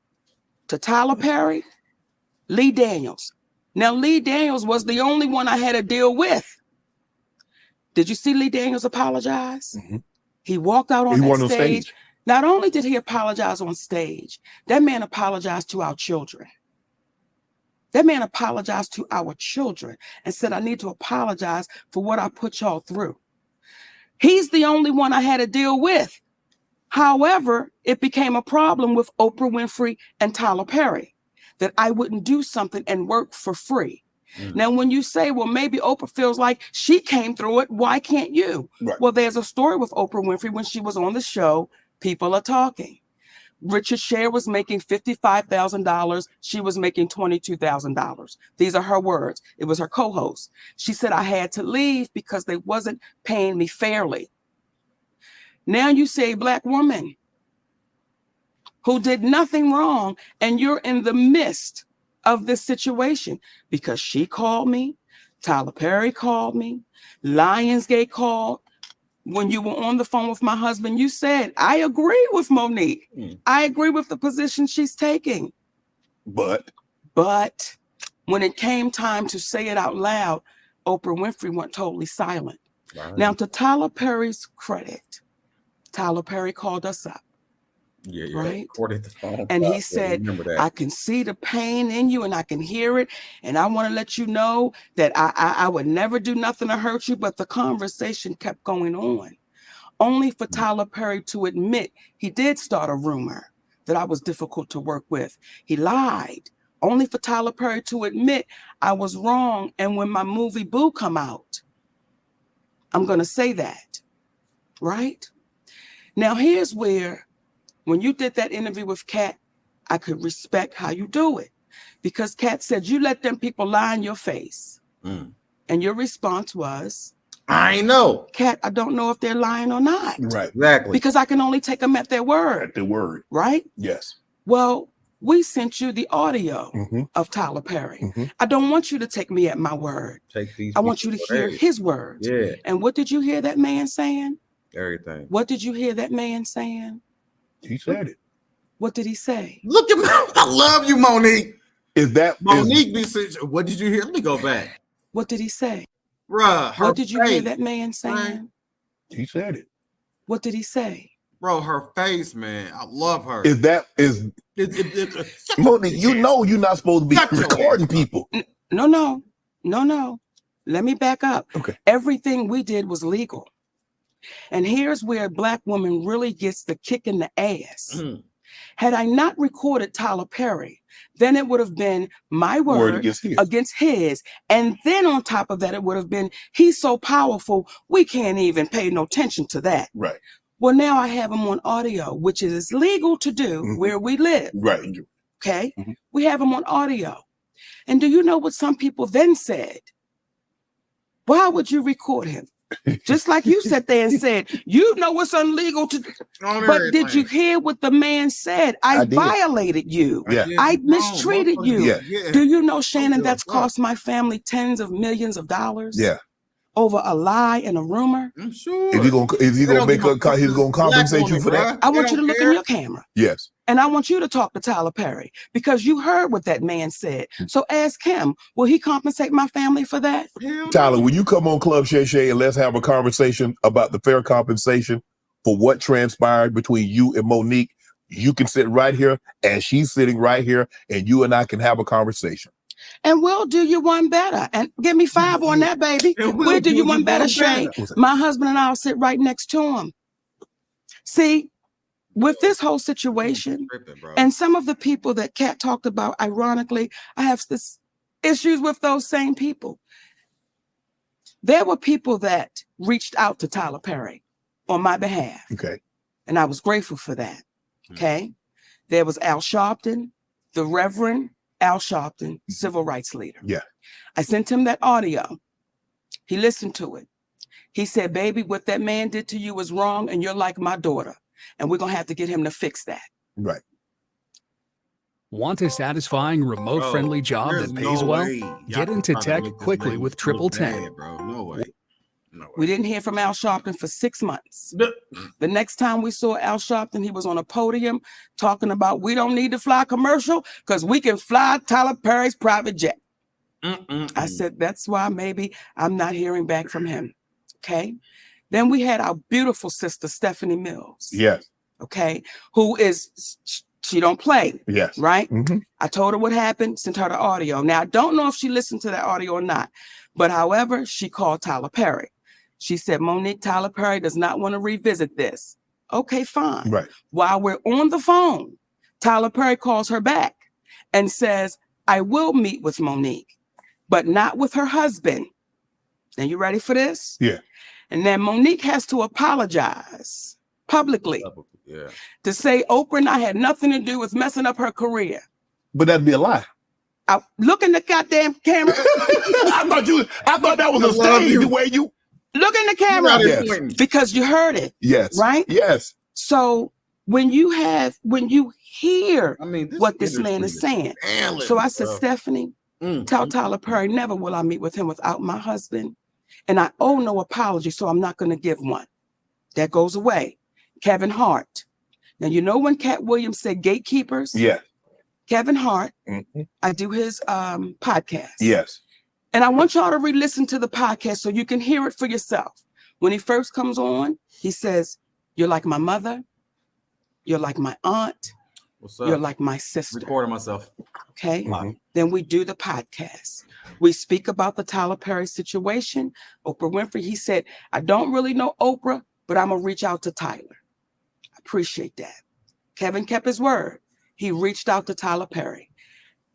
to Tyler Perry, Lee Daniels. Now, Lee Daniels was the only one I had to deal with. Did you see Lee Daniels apologize? He walked out on that stage. Not only did he apologize on stage, that man apologized to our children. That man apologized to our children and said, I need to apologize for what I put y'all through. He's the only one I had to deal with. However, it became a problem with Oprah Winfrey and Tyler Perry that I wouldn't do something and work for free. Now, when you say, well, maybe Oprah feels like she came through it, why can't you? Right. Well, there's a story with Oprah Winfrey when she was on the show, People Are Talking. Richard Shay was making $55,000. She was making $22,000. These are her words. It was her co-host. She said, I had to leave because they wasn't paying me fairly. Now you say a Black woman who did nothing wrong, and you're in the midst of this situation because she called me, Tyler Perry called me, Lionsgate called. When you were on the phone with my husband, you said, I agree with Monique. I agree with the position she's taking. But when it came time to say it out loud, Oprah Winfrey went totally silent. Right. Now, to Tyler Perry's credit, Tyler Perry called us up. Yeah, right. The phone and he said, I can see the pain in you and I can hear it. And I want to let you know that I would never do nothing to hurt you. But the conversation kept going on, only for Tyler Perry to admit he did start a rumor that I was difficult to work with. He lied, only for Tyler Perry to admit I was wrong. And when my movie Boo come out, I'm going to say that, right? Now, here's where, when you did that interview with Kat, I could respect how you do it. Because Kat said, you let them people lie in your face. And your response was, I know. Kat, I don't know if they're lying or not. Right. Exactly. Because I can only take them at their word. At their word. Right? Yes. Well, we sent you the audio of Tyler Perry. I don't want you to take me at my word. I want you to hear his words. Yeah. And what did you hear that man saying? Everything. What did you hear that man saying? He said it. What did he say? Look at me. I love you, Monique. Is that Monique? What did you hear? Let me go back. What did he say? Bruh, what did you hear that man saying? He said it. What did he say? Bro, her face, man. I love her. Monique, you know you're not supposed to be recording people. No. Let me back up. Okay. Everything we did was legal. And here's where a Black woman really gets the kick in the ass. Had I not recorded Tyler Perry, then it would have been my word against his. And then on top of that, it would have been, he's so powerful, we can't even pay no attention to that. Right. Well, now I have him on audio, which is legal to do where we live. Right. Okay. We have him on audio. And do you know what some people then said? Why would you record him? Just like you sat there and said, you know it's illegal to. But did you hear what the man said? I violated you. Yeah. I mistreated you. Yeah. Do you know, Shannon, that's cost my family tens of millions of dollars? Yeah. Over a lie and a rumor. I'm sure. Is he gonna make he's gonna compensate you for that? I want you to look in your camera. Yes. And I want you to talk to Tyler Perry because you heard what that man said. So ask him, will he compensate my family for that? Tyler, will you come on Club Shay and let's have a conversation about the fair compensation for what transpired between you and Monique? You can sit right here and she's sitting right here and you and I can have a conversation. And we'll do you one better. And give me 5 on that, baby. We'll do you one better, Shay. My husband and I will sit right next to him. See, with this whole situation, and some of the people that Kat talked about, ironically, I have this issues with those same people. There were people that reached out to Tyler Perry on my behalf. Okay. And I was grateful for that. Okay. There was Al Sharpton, the Reverend Al Sharpton, civil rights leader. Yeah. I sent him that audio. He listened to it. He said, baby, what that man did to you was wrong, and you're like my daughter. And we're going to have to get him to fix that. Right. Want a satisfying, remote-friendly job that pays well? Get into tech quickly with 1010. No way. We didn't hear from Al Sharpton for 6 months. The next time we saw Al Sharpton, he was on a podium talking about we don't need to fly commercial because we can fly Tyler Perry's private jet. I said, that's why maybe I'm not hearing back from him. Okay. Then we had our beautiful sister, Stephanie Mills. Yes. Okay. Who is She don't play. Yes. Right? I told her what happened, sent her the audio. Now, I don't know if she listened to that audio or not, but however, she called Tyler Perry. She said, Monique, Tyler Perry does not want to revisit this. Okay, fine. Right. While we're on the phone, Tyler Perry calls her back and says, I will meet with Monique, but not with her husband. Now, you ready for this? Yeah. And then Monique has to apologize publicly to say Oprah and I had nothing to do with messing up her career. But that'd be a lie. Look in the goddamn camera. I thought that was a stage the way you look in the camera. Yes. Because you heard it. Yes. Right? Yes. So when you hear what this man is saying. So I said, Stephanie, tell Tyler Perry, never will I meet with him without my husband. And I owe no apology, so I'm not going to give one. That goes away. Kevin Hart. Now, you know when Cat Williams said gatekeepers? Yeah. Kevin Hart, I do his podcast. Yes. And I want y'all to re-listen to the podcast so you can hear it for yourself. When he first comes on, he says, you're like my mother. You're like my aunt. What's up? You're like my sister. Recording myself. Okay. Then we do the podcast. We speak about the Tyler Perry situation. Oprah Winfrey, he said, I don't really know Oprah, but I'm going to reach out to Tyler. I appreciate that. Kevin kept his word. He reached out to Tyler Perry.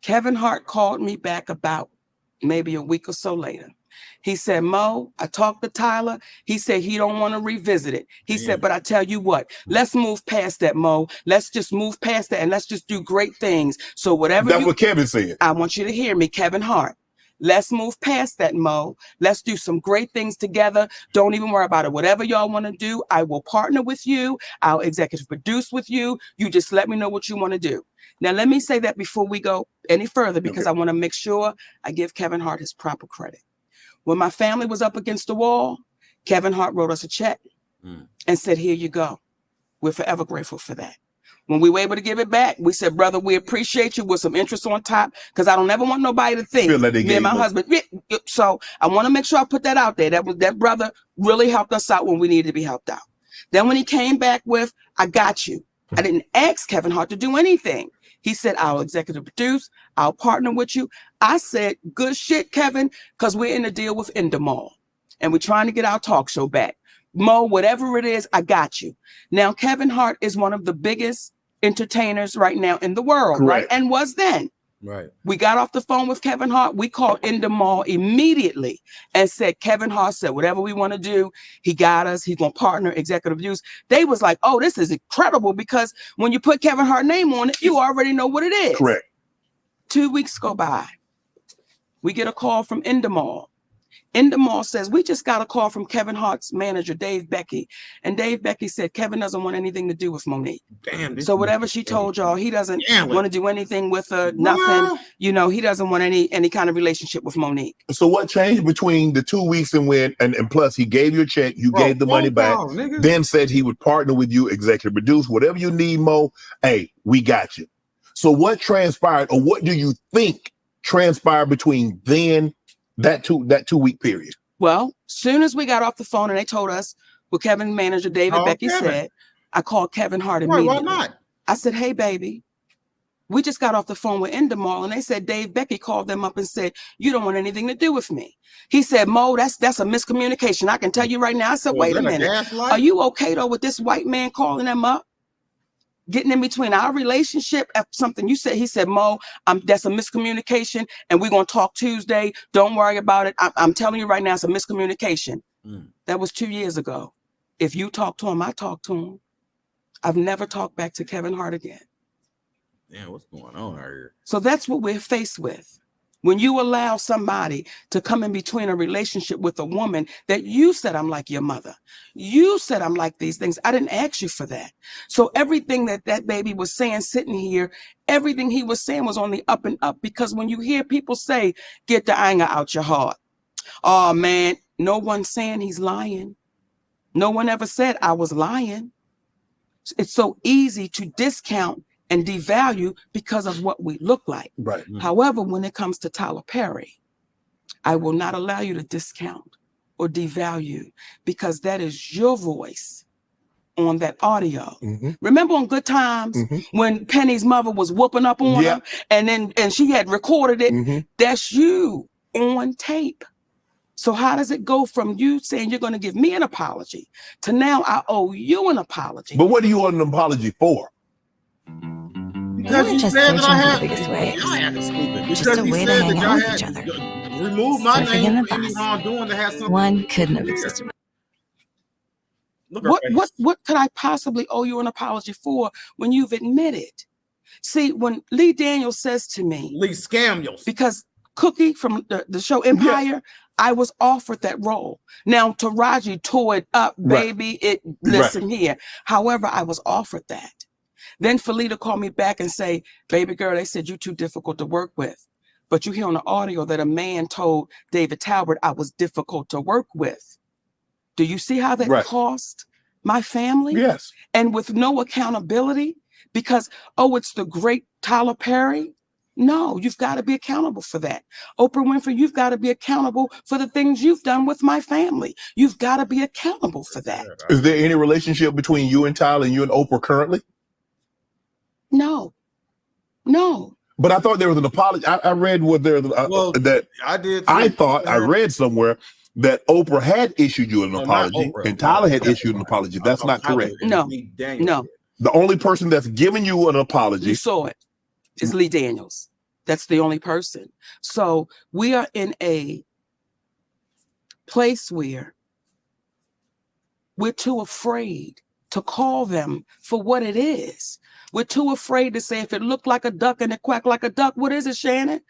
Kevin Hart called me back about maybe a week or so later. He said, Mo, I talked to Tyler. He said he don't want to revisit it. He said, but I tell you what, let's move past that, Mo. Let's just move past that and let's just do great things. So whatever That's what Kevin said. I want you to hear me, Kevin Hart. Let's move past that, Mo. Let's do some great things together. Don't even worry about it. Whatever y'all want to do, I will partner with you. I'll executive produce with you. You just let me know what you want to do. Now, let me say that before we go any further, because I want to make sure I give Kevin Hart his proper credit. When my family was up against the wall, Kevin Hart wrote us a check and said, here you go. We're forever grateful for that. When we were able to give it back, we said, brother, we appreciate you with some interest on top, because I don't ever want nobody to think me and my husband. So I want to make sure I put that out there. That brother really helped us out when we needed to be helped out. Then when he came back with, I got you. I didn't ask Kevin Hart to do anything. He said, I'll executive produce. I'll partner with you. I said, good shit, Kevin, because we're in a deal with Endemol and we're trying to get our talk show back. Mo, whatever it is, I got you. Now, Kevin Hart is one of the biggest entertainers right now in the world, right? And was then. Right. We got off the phone with Kevin Hart. We called Endemol immediately and said, Kevin Hart said, whatever we want to do, he got us. He's going to partner, executive produce. They was like, oh, this is incredible, because when you put Kevin Hart's name on it, you already know what it is. Correct. 2 weeks go by. We get a call from Endemol. Endemol says, we just got a call from Kevin Hart's manager, Dave Becky. And Dave Becky said, Kevin doesn't want anything to do with Monique. Damn. So whatever she told y'all, he doesn't want to do anything with her, nothing. You know, he doesn't want any kind of relationship with Monique. So what changed between the 2 weeks and plus he gave you a check, you gave the money back, then said he would partner with you, executive produce, whatever you need, Mo, hey, we got you. So what transpired, or what do you think transpired between then that 2 week period? Well, soon as we got off the phone and they told us what Kevin's manager, David Becky, said, I called Kevin Hart immediately. Why not? I said, hey, baby, we just got off the phone with Endemol, and they said Dave Becky called them up and said, you don't want anything to do with me. He said, Mo, that's a miscommunication. I can tell you right now. I said, wait a minute. Are you okay, though, with this white man calling them up? Getting in between our relationship after something you said. He said, Mo, that's a miscommunication, and we're going to talk Tuesday. Don't worry about it. I'm telling you right now, it's a miscommunication. That was 2 years ago. If you talk to him, I talk to him. I've never talked back to Kevin Hart again. Damn, what's going on here? So that's what we're faced with. When you allow somebody to come in between a relationship with a woman that you said, I'm like your mother. You said, I'm like these things. I didn't ask you for that. So everything that baby was saying sitting here, everything he was saying was on the up and up, because when you hear people say, get the anger out your heart. Oh, man, no one's saying he's lying. No one ever said I was lying. It's so easy to discount and devalue because of what we look like. Right. However, when it comes to Tyler Perry, I will not allow you to discount or devalue, because that is your voice. on that audio. Remember on Good Times when Penny's mother was whooping up on her and she had recorded it? That's you on tape. So how does it go from you saying you're going to give me an apology to now I owe you an apology? But what do you want an apology for? Because you just said that I had the biggest waves. Just a way to hang out with each other. Remove my name for any wrongdoing that has something. One couldn't have existed. What could I possibly owe you an apology for when you've admitted? See, when Lee Daniels says to me, Lee Scamulls, because Cookie from the show Empire, I was offered that role. Now Taraji tore it up, baby. Listen here. However, I was offered that. Then Felita called me back and say, baby girl, they said you're too difficult to work with. But you hear on the audio that a man told David Talbert I was difficult to work with. Do you see how that cost my family? Yes. And with no accountability because, it's the great Tyler Perry. No, you've got to be accountable for that. Oprah Winfrey, you've got to be accountable for the things you've done with my family. You've got to be accountable for that. Is there any relationship between you and Tyler and you and Oprah currently? No. But I thought there was an apology. I read what there that I did. I thought I read somewhere that Oprah had issued you an apology and Tyler had issued an apology. That's not correct. No. The only person that's given you an apology. You saw it. Is Lee Daniels. That's the only person. So we are in a place where we're too afraid to call them for what it is. We're too afraid to say, if it looked like a duck and it quacked like a duck, what is it, Shannon?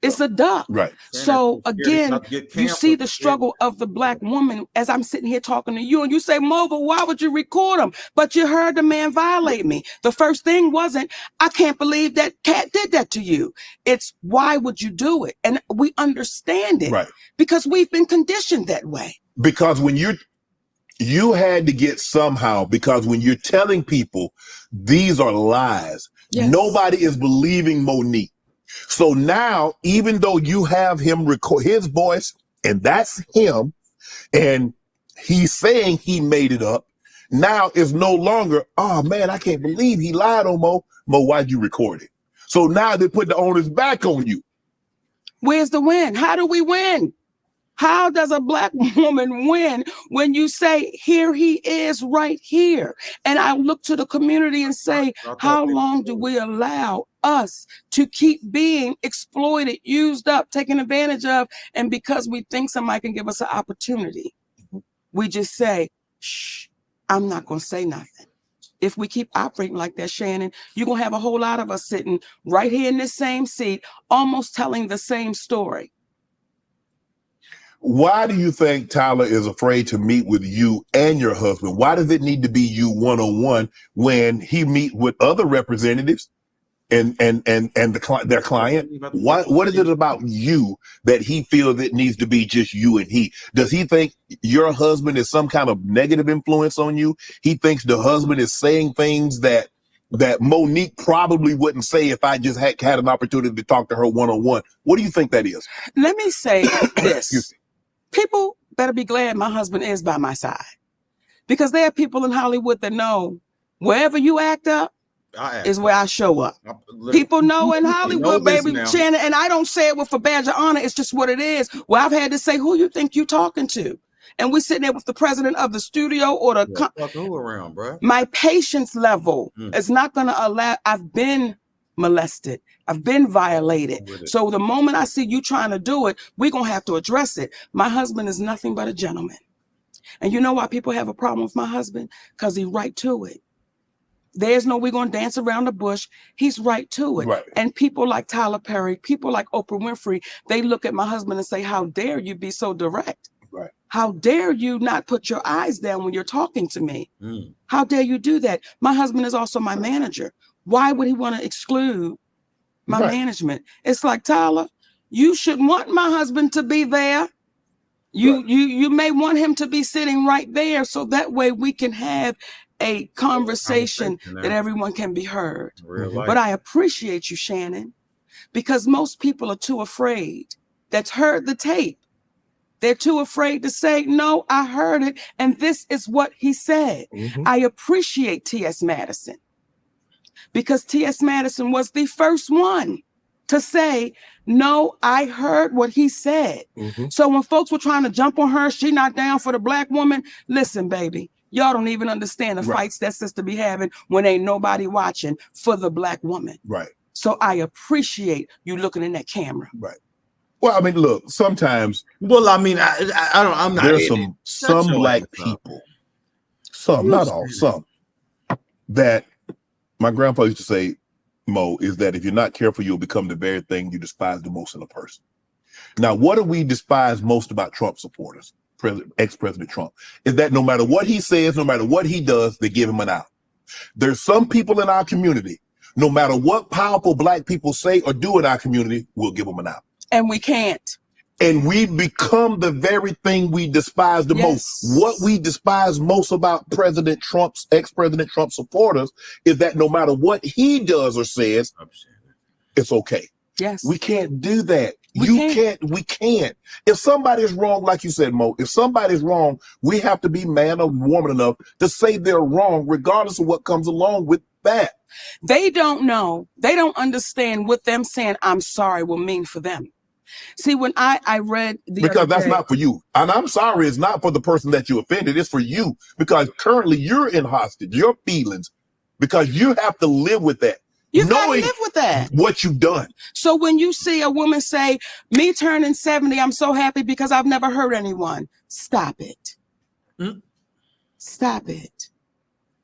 It's a duck. Right. So again, you see the struggle of the Black woman as I'm sitting here talking to you and you say, Mo, but why would you record him? But you heard the man violate me. The first thing wasn't, I can't believe that cat did that to you. It's, why would you do it? And we understand it because we've been conditioned that way. Because when you had to get somehow, because when you're telling people these are lies, nobody is believing Monique. So now, even though you have him record his voice and that's him, and he's saying he made it up, now it's no longer, oh man, I can't believe he lied on Mo. Mo, why'd you record it? So now they put the onus back on you. Where's the win? How do we win? How does a Black woman win when you say, here he is right here? And I look to the community and say, how long do we allow us to keep being exploited, used up, taken advantage of? And because we think somebody can give us an opportunity, we just say, shh, I'm not going to say nothing. If we keep operating like that, Shannon, you're going to have a whole lot of us sitting right here in this same seat, almost telling the same story. Why do you think Tyler is afraid to meet with you and your husband? Why does it need to be you one-on-one when he meet with other representatives and their client? What is it about you that he feels it needs to be just you and he? Does he think your husband is some kind of negative influence on you? He thinks the husband is saying things that Monique probably wouldn't say if I just had an opportunity to talk to her one-on-one. What do you think that is? Let me say this. People better be glad my husband is by my side, because there are people in Hollywood that know wherever you act up is where I show up. People know in Hollywood, baby, Shannon, and I don't say it for badge of honor. It's just what it is. Well, I've had to say, who you think you talking to? And we're sitting there with the president of the studio or who around, bro? My patience level is not going to allow. I've been molested. I've been violated. So the moment I see you trying to do it, we're going to have to address it. My husband is nothing but a gentleman. And you know why people have a problem with my husband? Because he's right to it. There's no, we're going to dance around the bush. He's right to it. Right. And people like Tyler Perry, people like Oprah Winfrey, they look at my husband and say, how dare you be so direct? Right. How dare you not put your eyes down when you're talking to me? How dare you do that? My husband is also my manager. Why would he want to exclude my management? It's like, Tyler, you should want my husband to be there. You may want him to be sitting right there, so that way we can have a conversation that everyone can be heard. But I appreciate you, Shannon, because most people are too afraid that's heard the tape They're too afraid to say, no, I heard it, and this is what he said. I appreciate T.S. Madison, because T.S. Madison was the first one to say, no, I heard what he said. So when folks were trying to jump on her, she not down for the black woman. Listen, baby, y'all don't even understand the fights that sister be having when ain't nobody watching for the black woman. So I appreciate you looking in that camera. Well, I mean, look, sometimes. Well, I mean, I'm not. There's some black people, some, not all, some, that my grandpa used to say, Mo, is that if you're not careful, you'll become the very thing you despise the most in a person. Now, what do we despise most about Trump supporters, ex-President Trump, is that no matter what he says, no matter what he does, they give him an out. There's some people in our community, no matter what powerful black people say or do in our community, we'll give them an out. And we can't. And we become the very thing we despise the most. What we despise most about President Trump's, ex-President Trump supporters is that no matter what he does or says, it's okay. We can't do that. We can't. If somebody's wrong, like you said, Mo, if somebody's wrong, we have to be man or woman enough to say they're wrong, regardless of what comes along with that. They don't know. They don't understand what them saying, I'm sorry, will mean for them. See, when I read because that's not for you. And I'm sorry, it's not for the person that you offended. It's for you, because currently you're in hostage, your feelings, because you have to live with that. You've got to live with that. What you've done. So when you see a woman say, me turning 70, I'm so happy because I've never hurt anyone. Stop it. Stop it.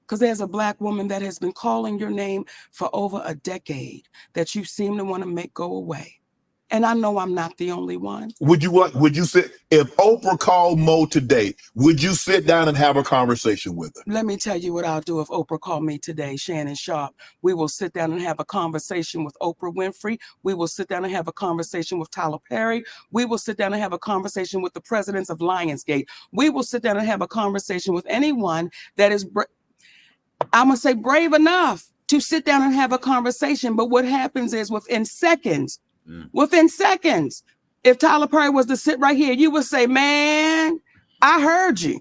Because there's a black woman that has been calling your name for over a decade that you seem to want to make go away. And I know I'm not the only one. Would you sit, if Oprah called Mo today, would you sit down and have a conversation with her? Let me tell you what I'll do if Oprah called me today, Shannon Sharp. We will sit down and have a conversation with Oprah Winfrey. We will sit down and have a conversation with Tyler Perry. We will sit down and have a conversation with the presidents of Lionsgate. We will sit down and have a conversation with anyone that is, I'm going to say, brave enough to sit down and have a conversation. But what happens is within seconds, if Tyler Perry was to sit right here, you would say, man, I heard you.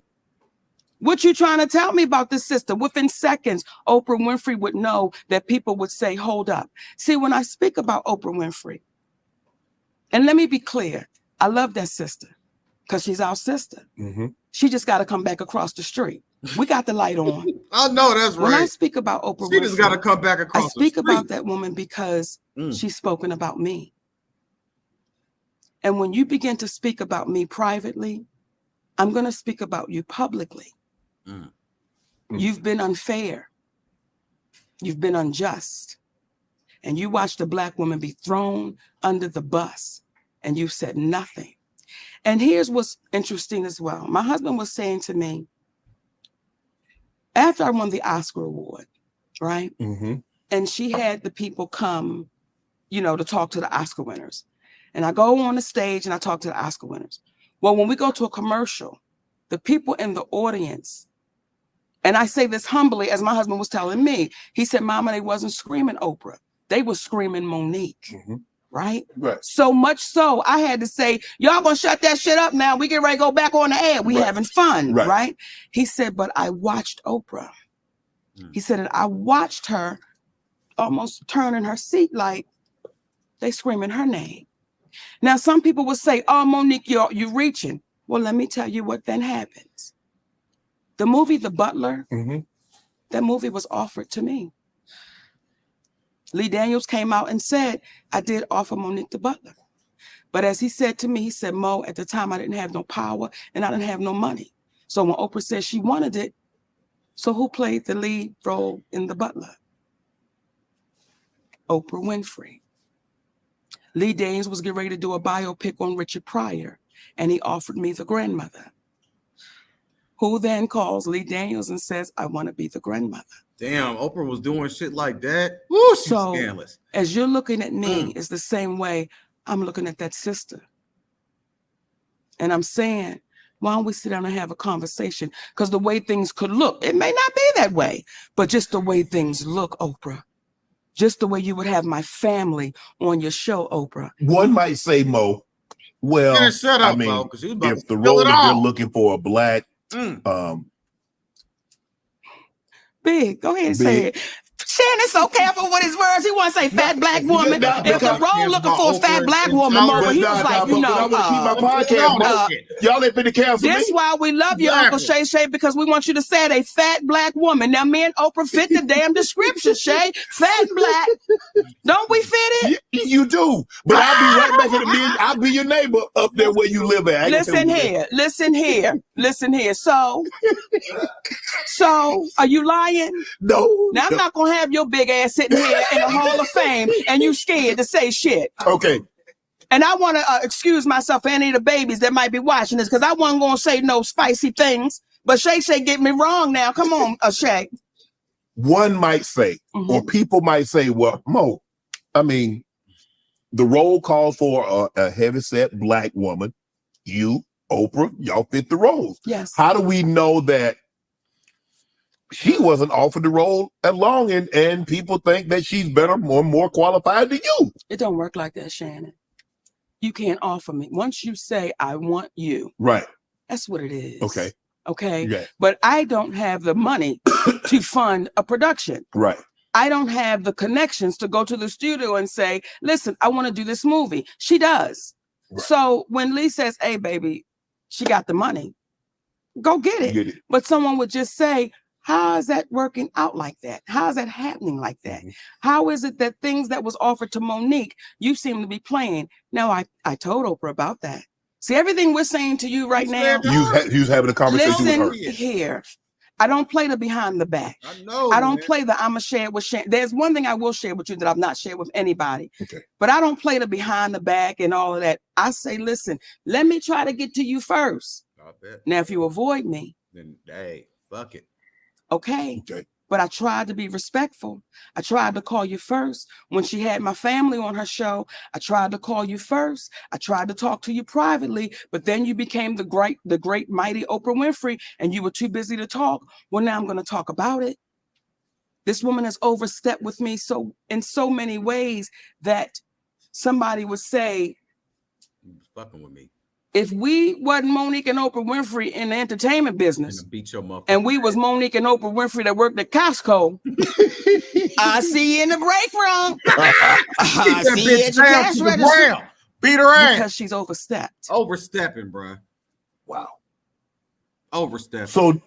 What you trying to tell me about this sister? Within seconds, Oprah Winfrey would know that people would say, hold up. See, when I speak about Oprah Winfrey, and let me be clear, I love that sister because she's our sister. She just got to come back across the street. We got the light on. I know that's right. When I speak about Oprah Winfrey, just got to come back across the street. I speak about that woman because she's spoken about me. And when you begin to speak about me privately, I'm going to speak about you publicly. You've been unfair. You've been unjust. And you watched a black woman be thrown under the bus and you said nothing. And here's what's interesting as well. My husband was saying to me, after I won the Oscar award, right? And she had the people come, to talk to the Oscar winners. And I go on the stage and I talk to the Oscar winners. Well, when we go to a commercial, the people in the audience, and I say this humbly, as my husband was telling me, he said, Mama, they wasn't screaming Oprah. They were screaming Monique, right? So much so, I had to say, y'all gonna shut that shit up now. We get ready to go back on the air. We having fun, right? He said, but I watched Oprah. He said, and I watched her almost turn in her seat like they screaming her name. Now, some people will say, oh, Monique, you're reaching. Well, let me tell you what then happens. The movie, The Butler, that movie was offered to me. Lee Daniels came out and said, I did offer Monique The Butler. But as he said to me, he said, Mo, at the time, I didn't have no power and I didn't have no money. So when Oprah said she wanted it, so who played the lead role in The Butler? Oprah Winfrey. Lee Daniels was getting ready to do a biopic on Richard Pryor, and he offered me the grandmother. Who then calls Lee Daniels and says, I want to be the grandmother. Damn, Oprah was doing shit like that. Woo, she's scandalous. As you're looking at me, it's the same way I'm looking at that sister. And I'm saying, why don't we sit down and have a conversation? Because the way things could look, it may not be that way, but just the way things look, Oprah. Just the way you would have my family on your show, Oprah. One might say, Mo, Well, shut up, bro, if the role that they're looking for a black, Big, go ahead and say it. Shannon so careful with his words. He want to say fat black woman. If the role looking for a fat black woman, Mama, he was like, you know, I want to keep my podcast. Y'all ain't finna cancel me. This why we love you, Uncle Shay, because we want you to say it, a fat black woman. Now, me and Oprah fit the damn description, Shay. Fat black. Don't we fit it? You do. But I'll be right back in a minute. I'll be your neighbor up there where you live at. Listen here. So, are you lying? No. Now, I'm not going to have your big ass sitting here in the Hall of Fame and you scared to say shit. Okay. And I want to excuse myself for any of the babies that might be watching this because I wasn't going to say no spicy things. But Shay get me wrong now. Come on, Shay. One might say, or people might say, well, Mo, I mean, the role calls for a heavyset black woman. You, Oprah, y'all fit the roles. Yes. How do we know that she wasn't offered the role at long and people think that she's better, more qualified than you? It don't work like that, Shannon. You can't offer me. Once you say, I want you. Right. That's what it is. Okay. Yeah. But I don't have the money to fund a production. Right. I don't have the connections to go to the studio and say, listen, I want to do this movie. She does. Right. So when Lee says, hey, baby, she got the money, go get it. But someone would just say, how is that working out like that? How is that happening like that? How is it that things that was offered to Monique, you seem to be playing? Now, I told Oprah about that. See, everything we're saying to you right now. You was having a conversation with her. Listen here. I don't play the behind the back. I don't play the I'ma share it with Shannon. There's one thing I will share with you that I've not shared with anybody. Okay. But I don't play the behind the back and all of that. I say, listen, let me try to get to you first. Now, if you avoid me, then hey, fuck it. Okay. But I tried to be respectful. I tried to call you first. When she had my family on her show, I tried to call you first. I tried to talk to you privately, but then you became the great, mighty Oprah Winfrey, and you were too busy to talk. Well, now I'm going to talk about it. This woman has overstepped with me in so many ways that somebody would say, "You're fucking with me." If we wasn't Monique and Oprah Winfrey in the entertainment business, and we was Monique and Oprah Winfrey that worked at Costco, I see you in the break room. I see you at your cash register. Beat her ass. Because she's overstepped. Overstepping, bro. Wow. Overstepping. So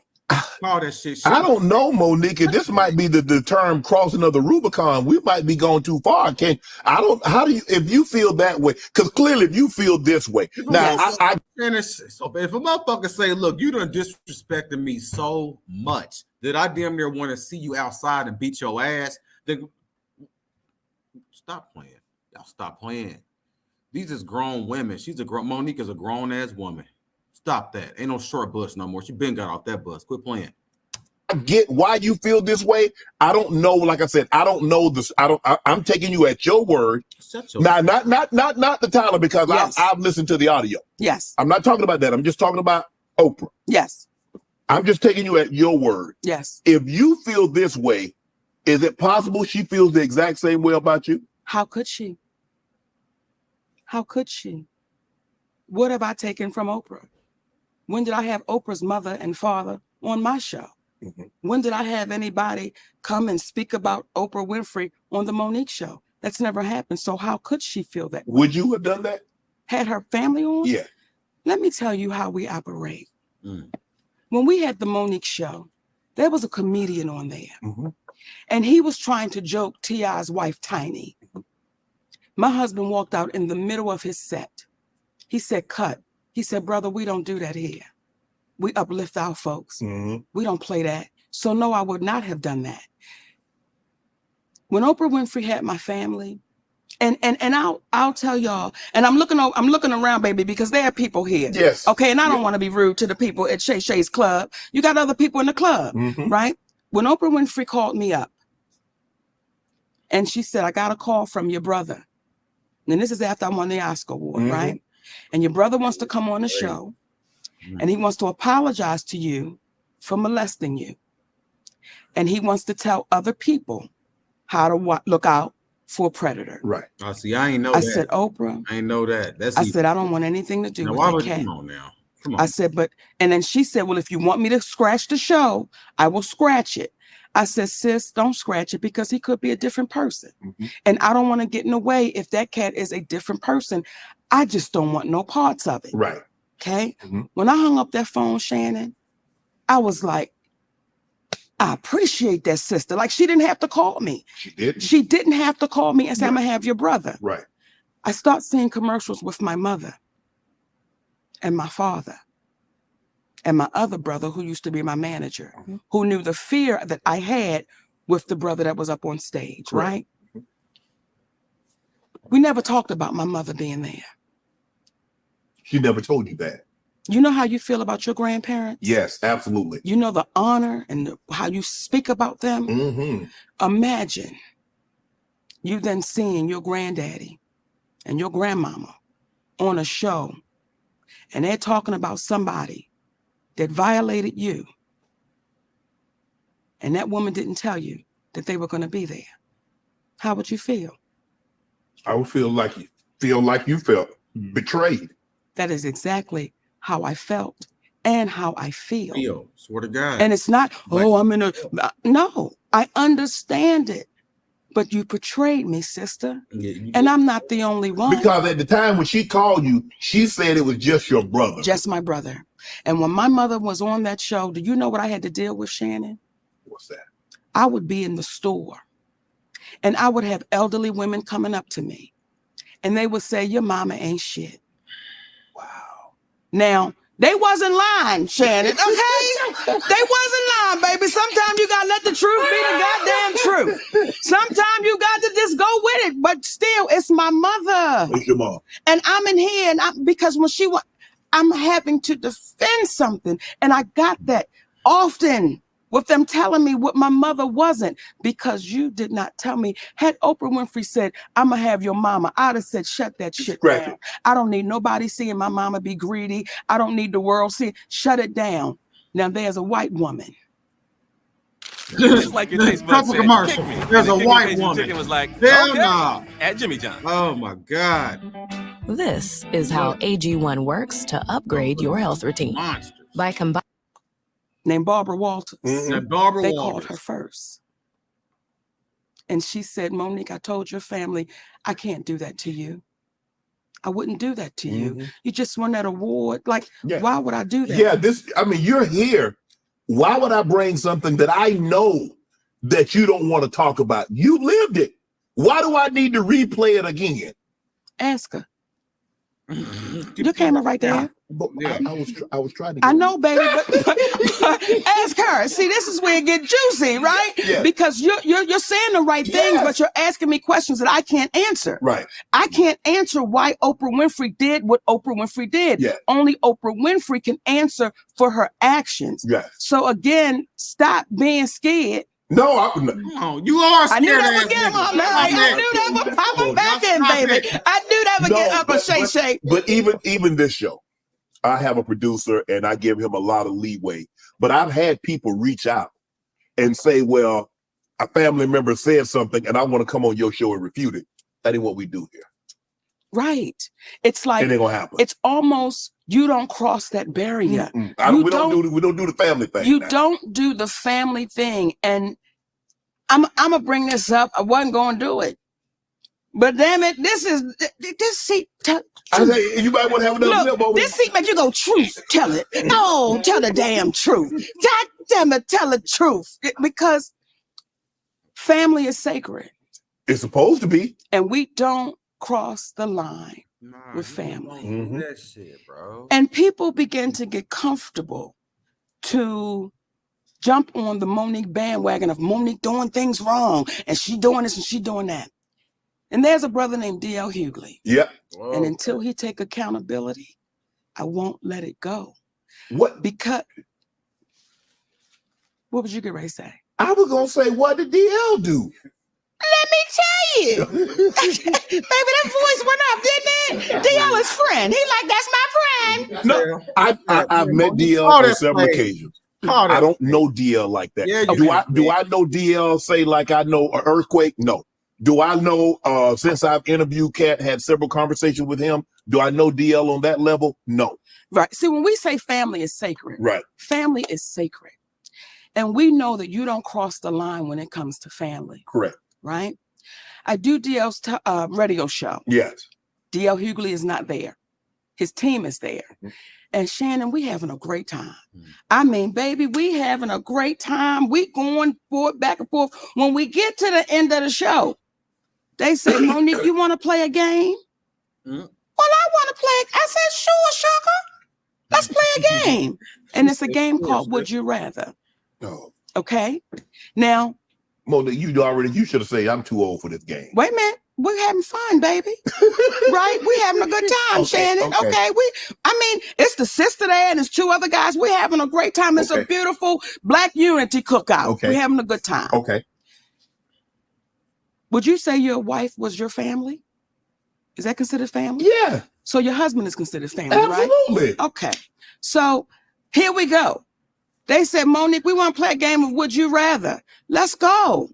all that shit. I don't know, Monique. This might be the term crossing of the Rubicon. We might be going too far. If you feel that way, because clearly if you feel this way. Now, so if a motherfucker say, look, you done disrespected me so much that I damn near want to see you outside and beat your ass, then stop playing. Y'all stop playing. These is grown women. Monique is a grown ass woman. Stop that. Ain't no short bus no more. She been got off that bus. Quit playing. I get why you feel this way. I don't know. Like I said, I don't know this. I'm taking you at your word. Now, not the Tyler, because yes. I've listened to the audio. Yes. I'm not talking about that. I'm just talking about Oprah. Yes. I'm just taking you at your word. Yes. If you feel this way, is it possible she feels the exact same way about you? How could she? How could she? What have I taken from Oprah? When did I have Oprah's mother and father on my show? Mm-hmm. When did I have anybody come and speak about Oprah Winfrey on the Monique show? That's never happened. So how could she feel that way? Would you have done that? Had her family on? Yeah. Let me tell you how we operate. When we had the Monique show, there was a comedian on there. Mm-hmm. And he was trying to joke T.I.'s wife, Tiny. My husband walked out in the middle of his set. He said, cut. He said, brother, we don't do that here. We uplift our folks. Mm-hmm. We don't play that. So no, I would not have done that. When Oprah Winfrey had my family, and I'll tell y'all, and I'm looking around, baby, because there are people here. Yes. Okay, and I don't want to be rude to the people at Shay's club. You got other people in the club, right? When Oprah Winfrey called me up, and she said, I got a call from your brother. And this is after I won the Oscar award, right? And your brother wants to come on the show, and he wants to apologize to you for molesting you. And he wants to tell other people how to look out for a predator. Right. I see. I ain't know that. I said, Oprah. I ain't know that. I said, I don't want anything to do with that cat. Come on now. Come on. I said, and then she said, well, if you want me to scratch the show, I will scratch it. I said, sis, don't scratch it because he could be a different person. And I don't want to get in the way if that cat is a different person. I just don't want no parts of it. Right. Okay. When I hung up that phone, Shannon, I was like, I appreciate that sister. Like, she didn't have to call me. She didn't have to call me and say, I'm going to have your brother. Right. I start seeing commercials with my mother and my father and my other brother who used to be my manager, who knew the fear that I had with the brother that was up on stage, right? We never talked about my mother being there. She never told you that. You know how you feel about your grandparents? Yes, absolutely. You know the honor and how you speak about them? Imagine you then seeing your granddaddy and your grandmama on a show, and they're talking about somebody that violated you, and that woman didn't tell you that they were going to be there. How would you feel? I would feel like you felt betrayed. That is exactly how I felt and how I feel. Swear to God. And it's not, I'm in a, no, I understand it. But you betrayed me, sister. And I'm not the only one. Because at the time when she called you, she said it was just your brother. Just my brother. And when my mother was on that show, do you know what I had to deal with, Shannon? What's that? I would be in the store and I would have elderly women coming up to me and they would say, your mama ain't shit. Wow. Now, they wasn't lying, Shannon, okay? They wasn't lying, baby. Sometimes you gotta let the truth be the goddamn truth. Sometimes you got to just go with it, but still, it's my mother. It's your mom. And I'm in here, and because when she was, I'm having to defend something, and I got that often with them telling me what my mother wasn't, because you did not tell me. Had Oprah Winfrey said, I'm gonna have your mama, I'd have said, shut that shit down. I don't need nobody seeing my mama be greedy. I don't need the world seeing, shut it down. Now there's a white woman. Just like your taste buds said, commercial. Kick me. There's a And white Chicken woman. was like, Hell okay, no. at Jimmy John's. Oh my God. This is how AG1 works to upgrade your health routine. By combining. Named Barbara Walters. That Barbara They Walters. called her first. And she said, Monique, I told your family, I can't do that to you. I wouldn't do that to you. You just won that award. Like, why would I do that? Yeah, you're here. Why would I bring something that I know that you don't want to talk about? You lived it. Why do I need to replay it again? Ask her. Your camera right there. I was trying to. I know, baby, but ask her. See, this is where it get juicy, right? Yeah. Because you're saying the right things, but you're asking me questions that I can't answer. Right. I can't answer why Oprah Winfrey did what Oprah Winfrey did. Yeah. Only Oprah Winfrey can answer for her actions. Yes. So again, stop being scared. No, you are scared. I knew that would get him up. I knew that would pop him back in, baby. I knew that would get up a Shay. But even this show, I have a producer and I give him a lot of leeway. But I've had people reach out and say, well, a family member said something and I want to come on your show and refute it. That ain't what we do here. Right. It's like, it ain't gonna happen. It's almost, you don't cross that barrier. We don't do the family thing. You don't do the family thing. And I'm gonna bring this up. I wasn't gonna do it, but damn it, this seat. You might want to have another look, this seat make you go, truth, tell it. No, tell the damn truth. God damn it, tell the truth. Because family is sacred. It's supposed to be. And we don't cross the line with family. That shit, bro. And people begin to get comfortable to jump on the Monique bandwagon of Monique doing things wrong and she doing this and she doing that. And there's a brother named DL Hughley. Yep. And until he take accountability, I won't let it go. What? Because what would you get ready to say? I was gonna say, what did DL do? Let me tell you. Baby, that voice went up, didn't it? DL is friend. He like, that's my friend. No, I've met DL on several occasions. I don't know DL like that. Yeah, do I know DL say like I know an earthquake? No. Do I know, since I've interviewed Cat, had several conversations with him, do I know DL on that level? No. Right. See, when we say family is sacred, right? Family is sacred. And we know that you don't cross the line when it comes to family. Correct. Right? I do DL's radio show. Yes. DL Hughley is not there. His team is there. And Shannon, we having a great time. I mean, baby, we having a great time. We going forward, back and forth. When we get to the end of the show, they say, Monique, you want to play a game? Well, I want to play. I said, sure, sugar. Let's play a game. And it's a game called Would You Rather. Oh. Okay. Now, Monique, you should have said I'm too old for this game. Wait a minute. We're having fun, baby. Right? We're having a good time, Shannon. Okay. It's the sister there and there's two other guys. We're having a great time. It's a beautiful Black unity cookout. Okay. We're having a good time. Okay. Would you say your wife was your family? Is that considered family? Yeah. So your husband is considered family, Absolutely. right? Okay. So here we go. They said, Monique, we want to play a game of Would You Rather. Let's go.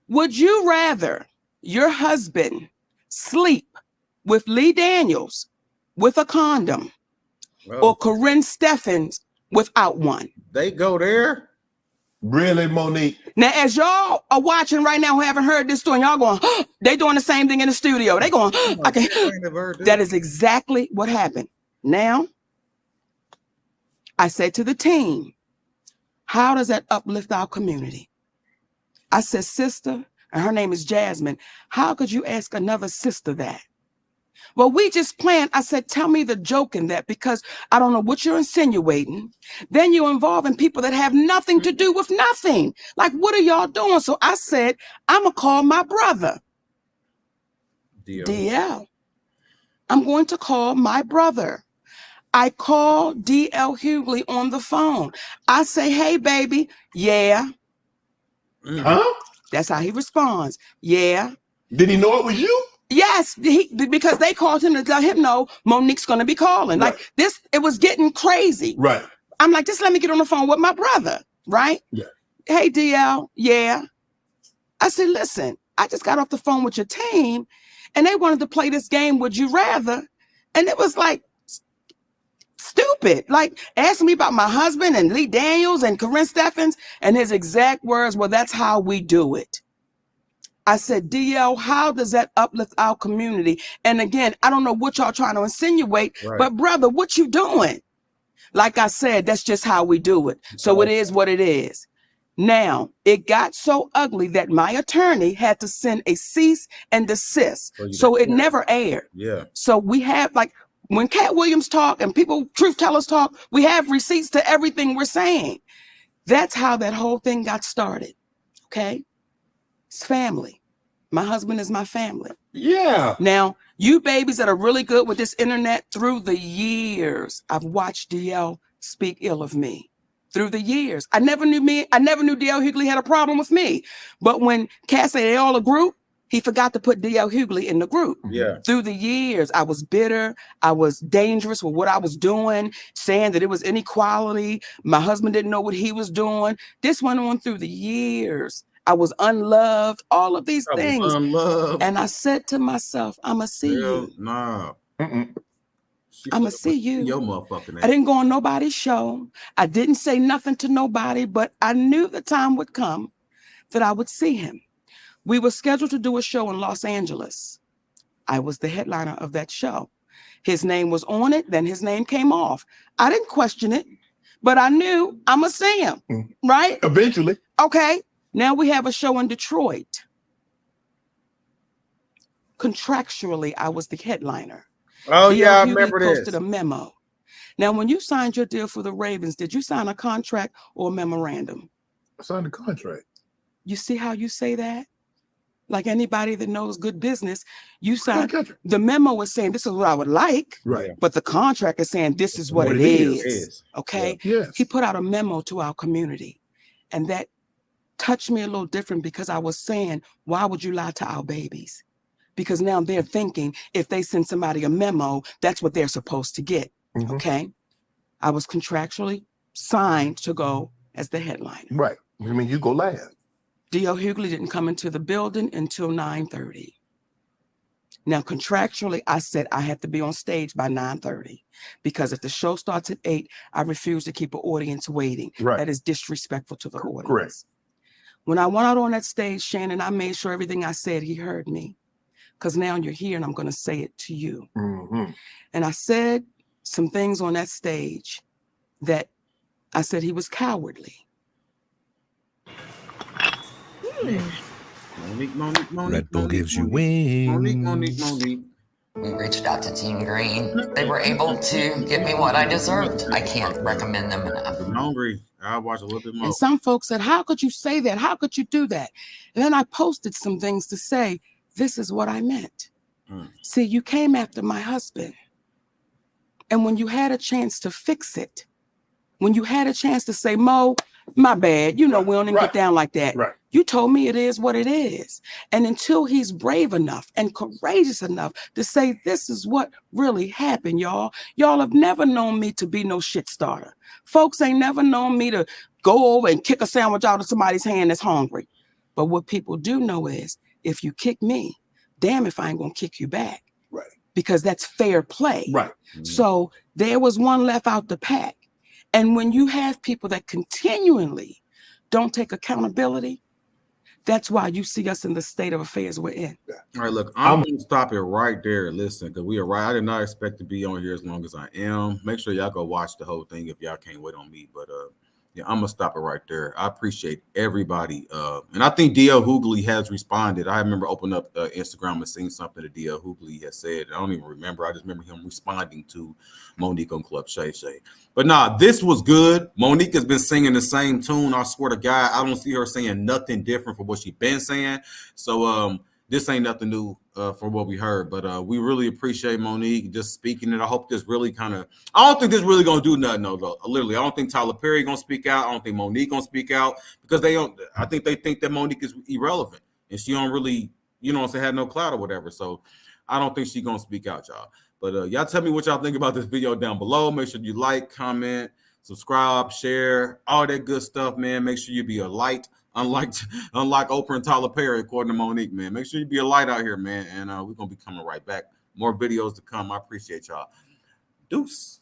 Would you rather your husband sleep with Lee Daniels with a condom or Corinne Steffens without one? They go there? Really, Monique? Now, as y'all are watching right now who haven't heard this story, y'all going, they doing the same thing in the studio. They going, that is exactly what happened. Now, I said to the team, how does that uplift our community? I said, sister, and her name is Jasmine, how could you ask another sister that? Well, we just planned. I said, tell me the joke in that, because I don't know what you're insinuating. Then you're involving people that have nothing to do with nothing. Like, what are y'all doing? So I said, I'm going to call my brother. DL. I'm going to call my brother. I call DL Hughley on the phone. I say, hey, baby. Yeah. Huh? That's how he responds. Yeah. Did he know it was you? Yes, because they called him to let him know Monique's going to be calling. Right. Like this, it was getting crazy. Right. I'm like, just let me get on the phone with my brother. Right. Yeah. Hey, DL. Yeah. I said, listen, I just got off the phone with your team and they wanted to play this game, Would You Rather? And it was like, stupid, like asking me about my husband and Lee Daniels and Corinne Steffens, and his exact words were, that's how we do it. I said, DL, how does that uplift our community? And again, I don't know what y'all trying to insinuate, but brother, what you doing? Like I said, that's just how we do it. So it is what it is. Now, it got so ugly that my attorney had to send a cease and desist. So it never aired. Yeah. So we have, like, when Cat Williams talk and people, truth tellers talk, we have receipts to everything we're saying. That's how that whole thing got started. Okay? It's family. My husband is my family. Yeah. Now, you babies that are really good with this internet, through the years, I've watched DL speak ill of me. Through the years. I never knew DL Hughley had a problem with me. But when Cat said they all a group, he forgot to put DL Hughley in the group. Yeah. Through the years, I was bitter. I was dangerous with what I was doing, saying that it was inequality. My husband didn't know what he was doing. This went on through the years. I was unloved, all of these things. Unloved. And I said to myself, I'ma see you. Nah. I'ma see you. Your motherfucking ass. I didn't go on nobody's show. I didn't say nothing to nobody, but I knew the time would come that I would see him. We were scheduled to do a show in Los Angeles. I was the headliner of that show. His name was on it, then his name came off. I didn't question it, but I knew I'm going to see him, right? Eventually. Okay, now we have a show in Detroit. Contractually, I was the headliner. Oh, yeah, I DL Hughley remember this. posted a memo. Now, when you signed your deal for the Ravens, did you sign a contract or a memorandum? I signed a contract. You see how you say that? Like anybody that knows good business, you sign. The memo is saying this is what I would like, right? But the contract is saying this is what it is. Okay. Yeah. Yes. He put out a memo to our community, and that touched me a little different because I was saying, why would you lie to our babies? Because now they're thinking if they send somebody a memo, that's what they're supposed to get. Okay. I was contractually signed to go as the headliner. Right. I mean, you go last. DL Hughley didn't come into the building until 9:30. Now, contractually, I said I had to be on stage by 9:30 because if the show starts at 8, I refuse to keep an audience waiting. Right. That is disrespectful to the audience. Correct. When I went out on that stage, Shannon, I made sure everything I said, he heard me. Because now you're here and I'm going to say it to you. Mm-hmm. And I said some things on that stage that I said he was cowardly. Monique. Red Bull gives you wings. Monique. We reached out to Team Green. They were able to get me what I deserved. I can't recommend them enough. I'm hungry. I'll watch a little bit more. And some folks said, how could you say that? How could you do that? And then I posted some things to say, this is what I meant. See, you came after my husband. And when you had a chance to fix it, when you had a chance to say, Mo, my bad, you know, we don't even get down like that. Right. You told me it is what it is. And until he's brave enough and courageous enough to say, this is what really happened, y'all. Y'all have never known me to be no shit starter. Folks ain't never known me to go over and kick a sandwich out of somebody's hand that's hungry. But what people do know is, if you kick me, damn if I ain't gonna kick you back. Right. Because that's fair play. Right. So there was one left out the pack. And when you have people that continually don't take accountability, that's why you see us in the state of affairs we're in. All right, look, I'm going to stop it right there. Listen, because we are right. I did not expect to be on here as long as I am. Make sure y'all go watch the whole thing if y'all can't wait on me. But yeah, I'm going to stop it right there. I appreciate everybody. And I think DL Hughley has responded. I remember opening up Instagram and seeing something that DL Hughley has said. I don't even remember. I just remember him responding to Monique on Club Shay. But nah, this was good. Monique has been singing the same tune. I swear to God, I don't see her saying nothing different from what she's been saying. So this ain't nothing new from what we heard. But we really appreciate Monique just speaking it. I hope this really I don't think this really going to do nothing, though. Literally, I don't think Tyler Perry going to speak out. I don't think Monique going to speak out because I think they think that Monique is irrelevant and she don't really, have no clout or whatever. So I don't think she's going to speak out, y'all. But y'all tell me what y'all think about this video down below. Make sure you like, comment, subscribe, share, all that good stuff, man. Make sure you be a light, unlike Oprah and Tyler Perry, according to Monique, man. Make sure you be a light out here, man. And we're going to be coming right back. More videos to come. I appreciate y'all. Deuce.